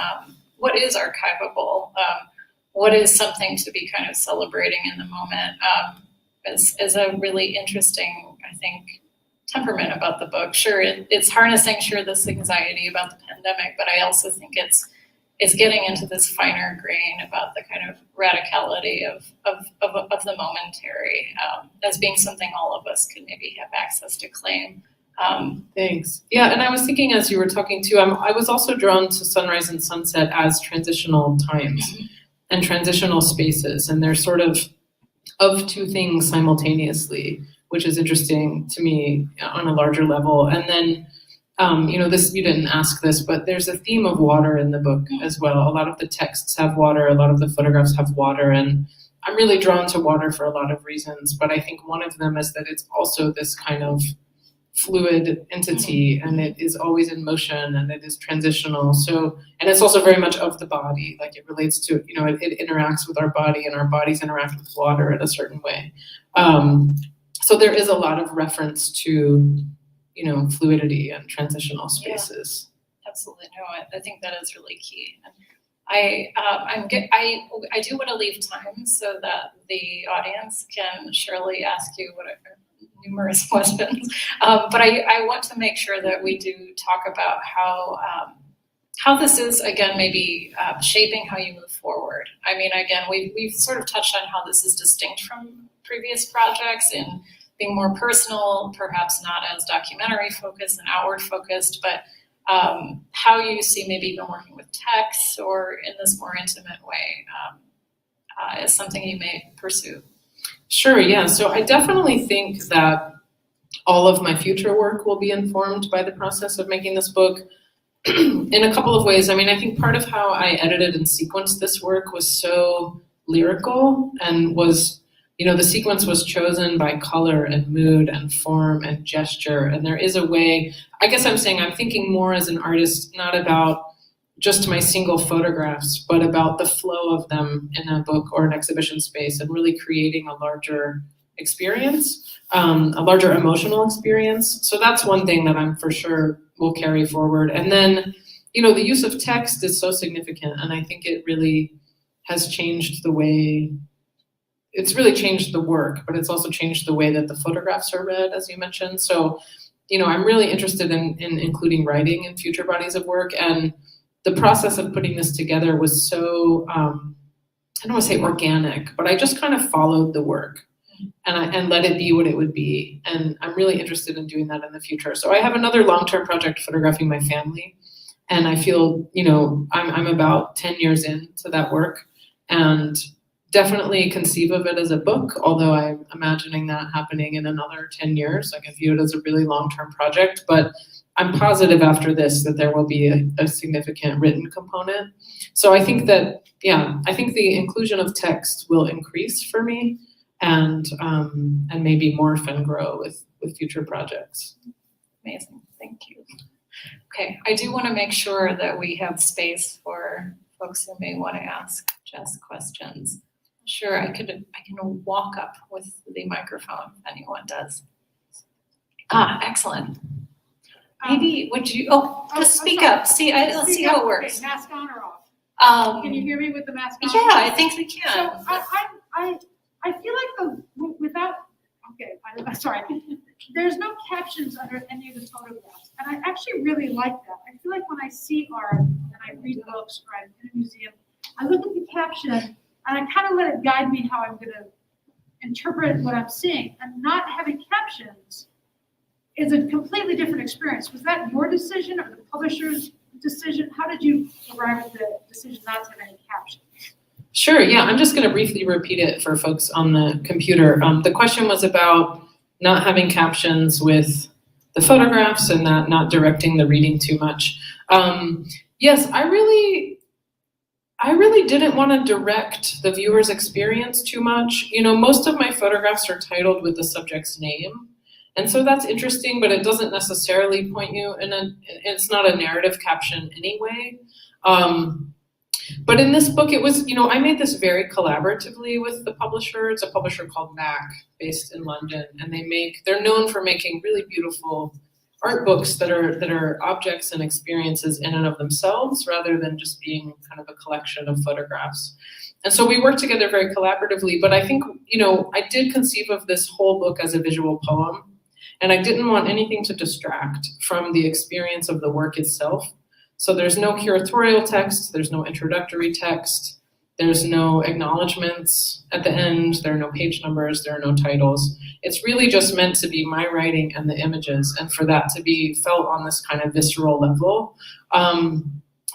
archivable, what is something to be kind of celebrating in the moment, is a really interesting, I think, temperament about the book. Sure, it's harnessing, this anxiety about the pandemic, but I also think it's getting into this finer grain about the kind of radicality of the momentary as being something all of us can maybe have access to claim. Thanks. Yeah, and I was thinking as you were talking too, I was also drawn to sunrise and sunset as transitional times and transitional spaces, and they're sort of two things simultaneously, which is interesting to me on a larger level. And then, this, you didn't ask this, but there's a theme of water in the book as well. A lot of the texts have water, a lot of the photographs have water, and I'm really drawn to water for a lot of reasons, but I think one of them is that it's also this kind of fluid entity, and it is always in motion, and it is transitional. So, and it's also very much of the body, like it relates to, it interacts with our body, and our bodies interact with water in a certain way. So there is a lot of reference to, fluidity and transitional spaces. Yeah, absolutely. No, I think that is really key. And I do want to leave time so that the audience can surely ask you whatever numerous questions. But I want to make sure that we do talk about how this is, again, maybe shaping how you move forward. I mean, again, we've sort of touched on how this is distinct from previous projects in being more personal, perhaps not as documentary focused and outward focused, but how you see maybe even working with text or in this more intimate way is something you may pursue. Sure, yeah. So I definitely think that all of my future work will be informed by the process of making this book in a couple of ways. I mean, I think part of how I edited and sequenced this work was so lyrical and was, the sequence was chosen by color and mood and form and gesture. And there is a way, I guess I'm saying I'm thinking more as an artist, not about just my single photographs, but about the flow of them in a book or an exhibition space and really creating a larger experience, a larger emotional experience. So that's one thing that I'm for sure will carry forward. And then, the use of text is so significant. And I think it really has changed the way, it's really changed the work, but it's also changed the way that the photographs are read, as you mentioned. So, I'm really interested in including writing in future bodies of work. And the process of putting this together was so, I don't want to say organic, but I just kind of followed the work and let it be what it would be. And I'm really interested in doing that in the future. So I have another long-term project photographing my family. And I feel, I'm about 10 years into that work and definitely conceive of it as a book, although I'm imagining that happening in another 10 years. Like I view it as a really long-term project, but I'm positive after this that there will be a significant written component. So I think that, I think the inclusion of text will increase for me and maybe morph and grow with future projects. Amazing, thank you. Okay, I do want to make sure that we have space for folks who may want to ask Jess questions. Sure, I can walk up with the microphone if anyone does. Excellent. Maybe would you? Just speak up. See, let's see how it works. Okay, mask on or off? Can you hear me with the mask on? Yeah, I think we can. So I feel like without. Okay, sorry. there's no captions under any of the photographs. And I actually really like that. I feel like when I see art and I read books or I'm in a museum, I look at the caption and I kind of let it guide me how I'm going to interpret what I'm seeing. And not having captions is a completely different experience. Was that your decision or the publisher's decision? How did you arrive at the decision not to have any captions? Sure, yeah, I'm just going to briefly repeat it for folks on the computer. The question was about not having captions with the photographs and not directing the reading too much. Yes, I really didn't want to direct the viewer's experience too much. You know, most of my photographs are titled with the subject's name. And so that's interesting, but it doesn't necessarily point you it's not a narrative caption anyway. But in this book, it was, you know, I made this very collaboratively with the publisher. It's a publisher called MACK, based in London, and they're known for making really beautiful art books that are objects and experiences in and of themselves, rather than just being kind of a collection of photographs. And so we worked together very collaboratively, but I think, you know, I did conceive of this whole book as a visual poem, and I didn't want anything to distract from the experience of the work itself. So there's no curatorial text, there's no introductory text, there's no acknowledgements at the end, there are no page numbers, there are no titles. It's really just meant to be my writing and the images, and for that to be felt on this kind of visceral level.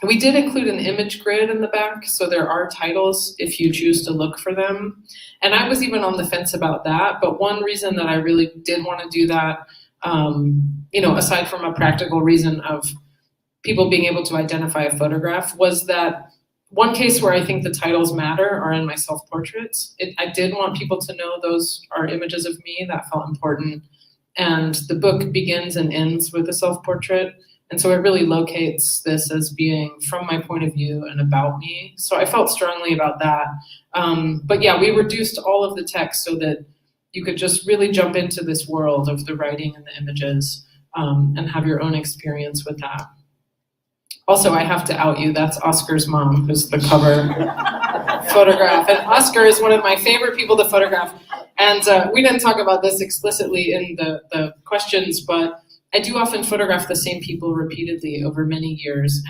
We did include an image grid in the back, so there are titles if you choose to look for them. And I was even on the fence about that, but one reason that I really did want to do that, you know, aside from a practical reason of people being able to identify a photograph, was that one case where I think the titles matter are in my self-portraits. I did want people to know those are images of me. That felt important. And the book begins and ends with a self-portrait. And so it really locates this as being from my point of view and about me. So I felt strongly about that. But yeah, we reduced all of the text so that you could just really jump into this world of the writing and the images, and have your own experience with that. Also, I have to out you, that's Oscar's mom, who's the cover photograph. And Oscar is one of my favorite people to photograph. And we didn't talk about this explicitly in the questions, but I do often photograph the same people repeatedly over many years.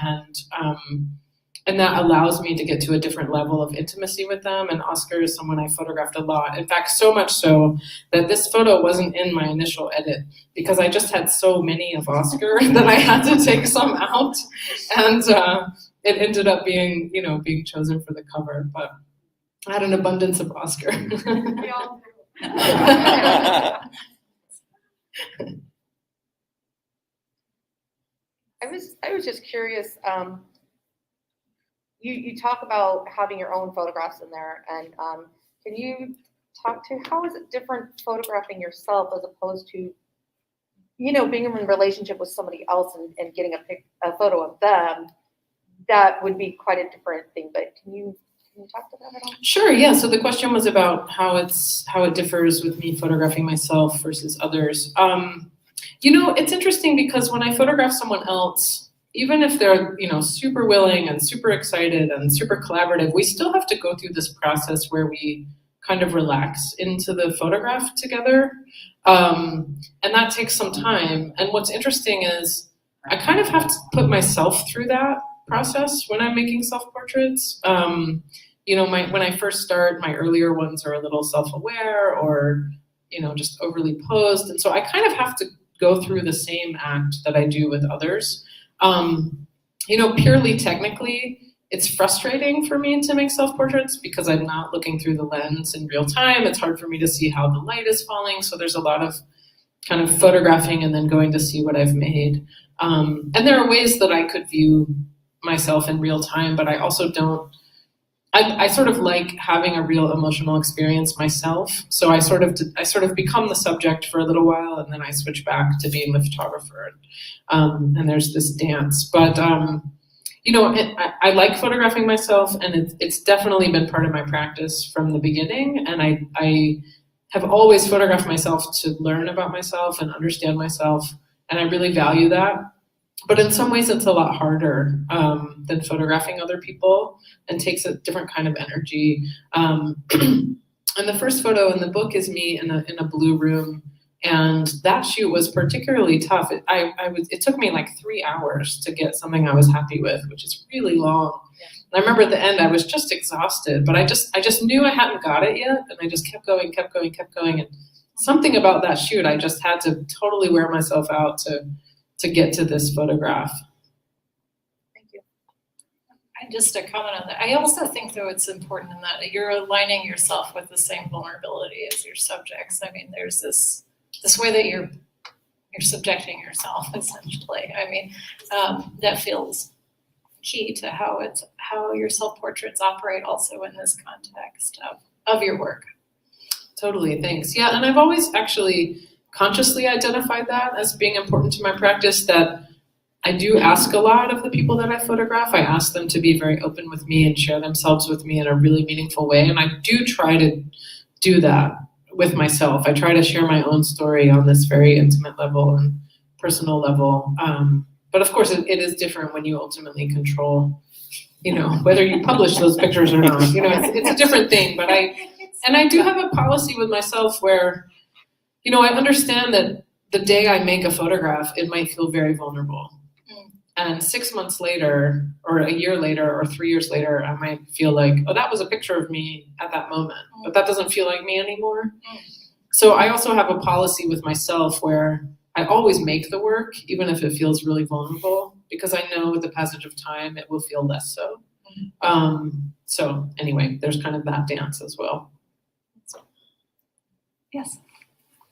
And that allows me to get to a different level of intimacy with them. And Oscar is someone I photographed a lot. In fact, so much so that this photo wasn't in my initial edit because I just had so many of Oscar that I had to take some out. And it ended up being, you know, being chosen for the cover. But I had an abundance of Oscar. We all do. I was just curious. You talk about having your own photographs in there, and can you talk to how is it different photographing yourself as opposed to, you know, being in a relationship with somebody else and getting a photo of them? That would be quite a different thing. But can you talk to that at all? Sure. Yeah. So the question was about how it differs with me photographing myself versus others. You know, it's interesting because when I photograph someone else, even if they're, you know, super willing and super excited and super collaborative, we still have to go through this process where we kind of relax into the photograph together. And that takes some time. And what's interesting is I kind of have to put myself through that process when I'm making self-portraits. You know, when I first start, my earlier ones are a little self-aware or, you know, just overly posed. And so I kind of have to go through the same act that I do with others. You know, purely technically, it's frustrating for me to make self-portraits because I'm not looking through the lens in real time. It's hard for me to see how the light is falling. So there's a lot of kind of photographing and then going to see what I've made. And there are ways that I could view myself in real time, but I also don't. I sort of like having a real emotional experience myself. So I sort of become the subject for a little while, and then I switch back to being the photographer. And there's this dance. But you know, I like photographing myself, and it's definitely been part of my practice from the beginning. And I have always photographed myself to learn about myself and understand myself, and I really value that. But in some ways, it's a lot harder than photographing other people and takes a different kind of energy. And the first photo in the book is me in a blue room And that shoot was particularly tough. It took me like 3 hours to get something I was happy with, which is really long. And I remember at the end I was just exhausted, but I just knew I hadn't got it yet, and I just kept going. And something about that shoot, I just had to totally wear myself out to get to this photograph. Thank you. And just to comment on that, I also think though it's important in that you're aligning yourself with the same vulnerability as your subjects. I mean, there's this way that you're subjecting yourself essentially. I mean, that feels key to how your self-portraits operate also in this context of your work. Totally, thanks. Yeah, and I've always actually consciously identified that as being important to my practice, that I do ask a lot of the people that I photograph. I ask them to be very open with me and share themselves with me in a really meaningful way, and I do try to do that with myself. I try to share my own story on this very intimate level and personal level. But of course, it is different when you ultimately control, whether you publish those pictures or not. It's a different thing. But I do have a policy with myself where, I understand that the day I make a photograph, it might feel very vulnerable. And 6 months later, or a year later, or 3 years later, I might feel like, oh, that was a picture of me at that moment, but that doesn't feel like me anymore. So I also have a policy with myself where I always make the work, even if it feels really vulnerable, because I know with the passage of time, it will feel less so. So anyway, there's kind of that dance as well. Yes.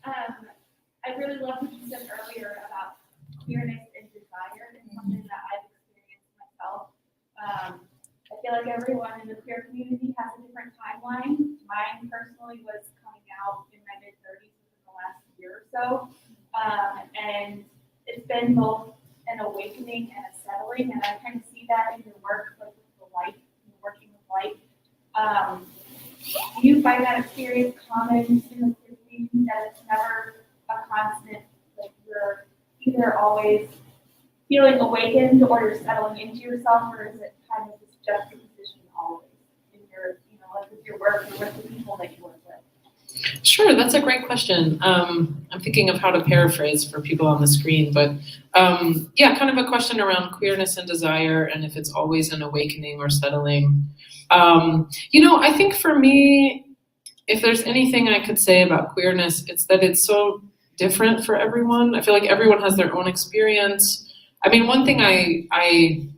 I really love what you said earlier about queerness and desire. It's something that I've experienced myself. I feel like everyone in the queer community has a different timeline. Mine personally was coming out in my mid-30s within the last year or so. And it's been both an awakening and a settling, and I kind of see that in your work, like with the light, working with light. Do you find that experience common in the queer community, that it's never a constant, like you're either always feeling awakened or you're settling into yourself, or is it kind of this juxtaposition always in your, like with your work or with the people that you work with? Sure, that's a great question. I'm thinking of how to paraphrase for people on the screen, but yeah, kind of a question around queerness and desire, and if it's always an awakening or settling. I think for me, if there's anything I could say about queerness, it's that it's so different for everyone. I feel like everyone has their own experience. I mean, one thing I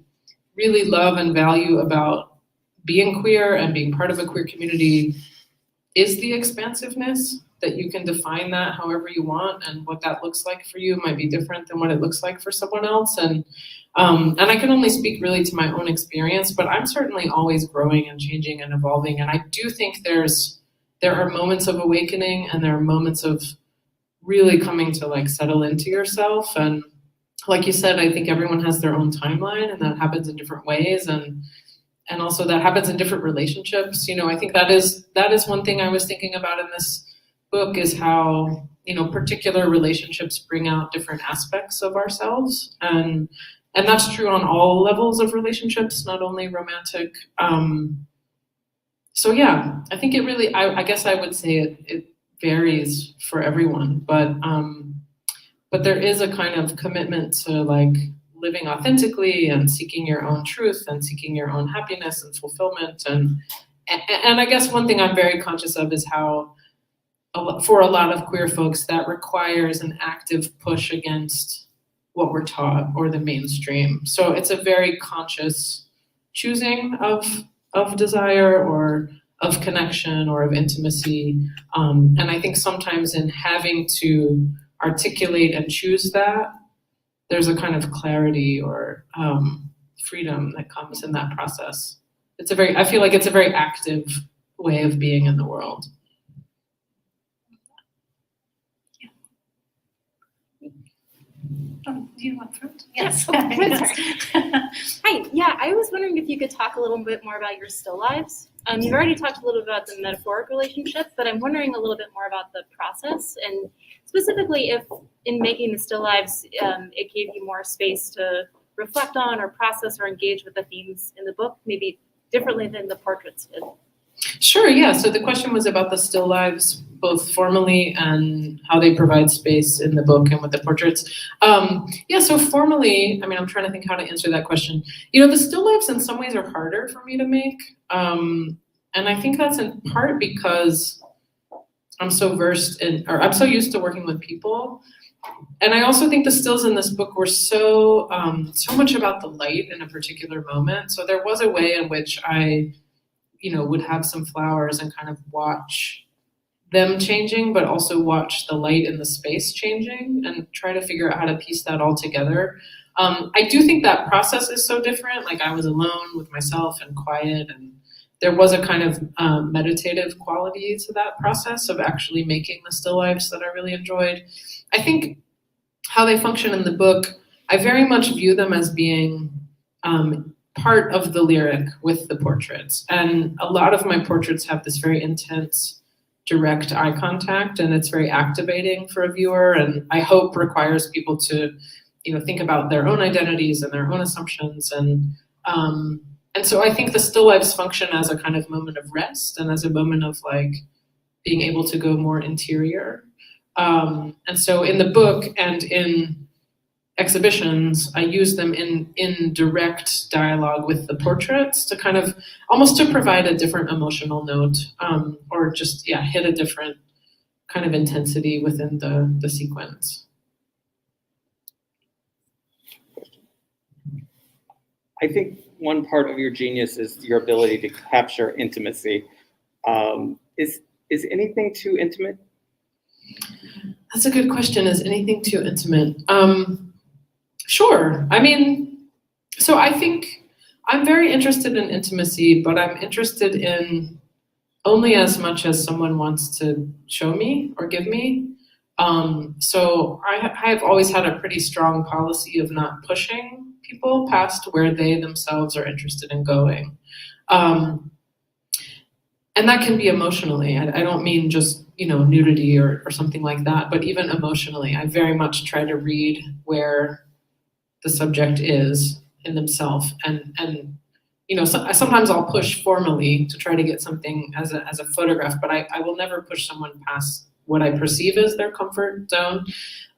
really love and value about being queer and being part of a queer community is the expansiveness, that you can define that however you want, and what that looks like for you might be different than what it looks like for someone else. And I can only speak really to my own experience, but I'm certainly always growing and changing and evolving. And I do think there are moments of awakening, and there are moments of really coming to like settle into yourself. And like you said, I think everyone has their own timeline, and that happens in different ways. And also that happens in different relationships. I think that is one thing I was thinking about in this book, is how, particular relationships bring out different aspects of ourselves. And that's true on all levels of relationships, not only romantic. So yeah, I think it really, I guess I would say it varies for everyone, but there is a kind of commitment to like living authentically and seeking your own truth and seeking your own happiness and fulfillment. And I guess one thing I'm very conscious of is how, for a lot of queer folks, that requires an active push against what we're taught or the mainstream. So it's a very conscious choosing of desire or of connection or of intimacy. And I think sometimes in having to articulate and choose that, there's a kind of clarity or freedom that comes in that process. I feel like it's a very active way of being in the world. Do you want front? Yes. Hi, yeah, I was wondering if you could talk a little bit more about your still lives. You've already talked a little bit about the metaphoric relationship, but I'm wondering a little bit more about the process, and specifically if in making the still lives, it gave you more space to reflect on or process or engage with the themes in the book, maybe differently than the portraits did. Sure, yeah. So the question was about the still lives both formally and how they provide space in the book and with the portraits. Yeah, so formally, I mean, I'm trying to think how to answer that question. You know, the still lifes in some ways are harder for me to make. And I think that's in part because I'm so versed in, or I'm so used to working with people. And I also think the stills in this book were so much about the light in a particular moment. So there was a way in which I, you know, would have some flowers and kind of watch them changing, but also watch the light in the space changing and try to figure out how to piece that all together. I do think that process is so different. Like I was alone with myself and quiet, and there was a kind of meditative quality to that process of actually making the still lifes that I really enjoyed. I think how they function in the book, I very much view them as being part of the lyric with the portraits. And a lot of my portraits have this very intense, direct eye contact, and it's very activating for a viewer, and I hope requires people to, you know, think about their own identities and their own assumptions. And so I think the still lifes function as a kind of moment of rest and as a moment of like being able to go more interior. And so in the book and in exhibitions, I use them in direct dialogue with the portraits to kind of almost to provide a different emotional note, or just, yeah, hit a different kind of intensity within the sequence. I think one part of your genius is your ability to capture intimacy. Is anything too intimate? That's a good question. Is anything too intimate? Sure. I mean, so I think I'm very interested in intimacy, but I'm interested in only as much as someone wants to show me or give me. So I have always had a pretty strong policy of not pushing people past where they themselves are interested in going. And that can be emotionally. I don't mean just, you know, nudity or something like that, but even emotionally, I very much try to read where the subject is in themselves. And you know, sometimes I'll push formally to try to get something as a photograph, but I will never push someone past what I perceive as their comfort zone.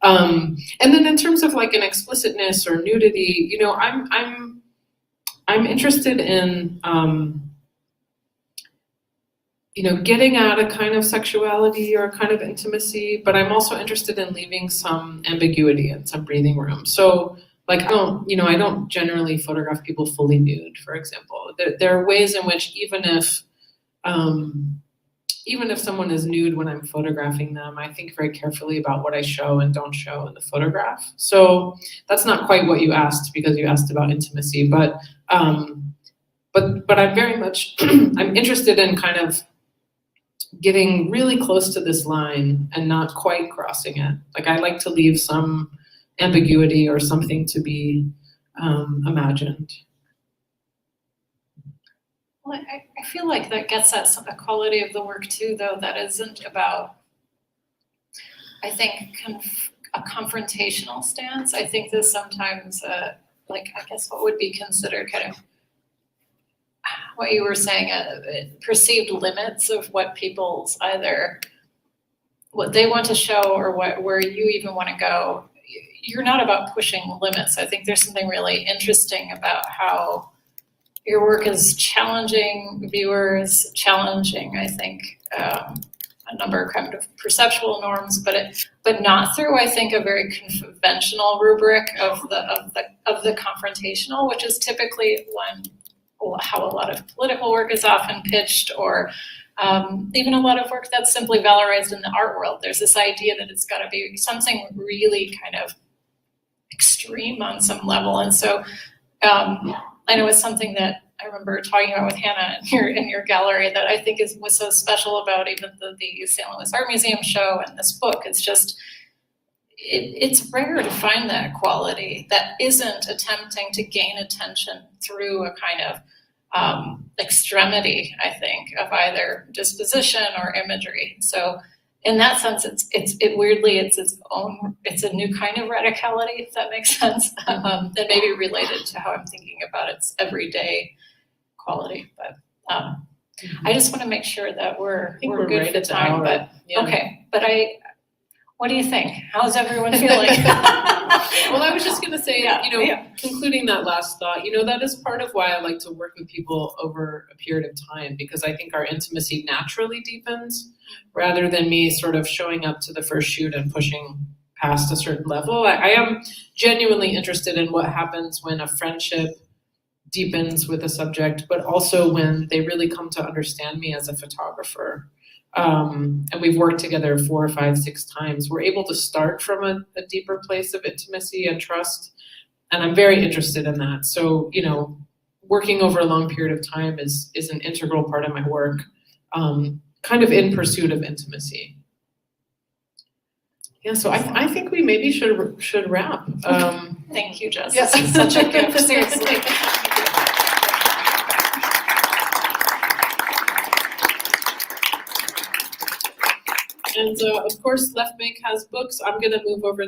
And then in terms of like an explicitness or nudity, you know, I'm interested in, you know, getting at a kind of sexuality or a kind of intimacy, but I'm also interested in leaving some ambiguity and some breathing room. So like, I don't generally photograph people fully nude, for example. There are ways in which even if someone is nude when I'm photographing them, I think very carefully about what I show and don't show in the photograph. So that's not quite what you asked, because you asked about intimacy, but I'm very much, I'm interested in kind of getting really close to this line and not quite crossing it. Like I like to leave some ambiguity or something to be imagined. Well, I feel like that gets at a quality of the work too, though, that isn't about, I think, a confrontational stance. I think there's sometimes, like, I guess what would be considered kind of what you were saying, perceived limits of what people's either what they want to show or where you even want to go. You're not about pushing limits. I think there's something really interesting about how your work is challenging viewers, challenging, I think, a number of kind of perceptual norms, but not through, I think, a very conventional rubric of the confrontational, which is typically how a lot of political work is often pitched, or even a lot of work that's simply valorized in the art world. There's this idea that it's got to be something really kind of extreme on some level. And so I know it's something that I remember talking about with Hannah in your gallery that I think was so special about even the St. Louis Art Museum show and this book. It's just, it's rare to find that quality that isn't attempting to gain attention through a kind of extremity, I think, of either disposition or imagery. So in that sense, it's a new kind of radicality, if that makes sense, that may be related to how I'm thinking about its everyday quality. But I just want to make sure that we're think good right for at the time, hour. but, Yeah. okay. But what do you think? How's everyone feeling? Well, I was just going to say, Yeah, you know, yeah. concluding that last thought, you know, that is part of why I like to work with people over a period of time, because I think our intimacy naturally deepens rather than me sort of showing up to the first shoot and pushing past a certain level. I am genuinely interested in what happens when a friendship deepens with a subject, but also when they really come to understand me as a photographer. And we've worked together 4, 5, 6 times. We're able to start from a deeper place of intimacy and trust. And I'm very interested in that. So, you know, working over a long period of time is an integral part of my work, kind of in pursuit of intimacy. Yeah, so I think we maybe should wrap. Thank you, Jess. Yeah. This is such a gift, seriously. And of course, Left Make has books. I'm going to move over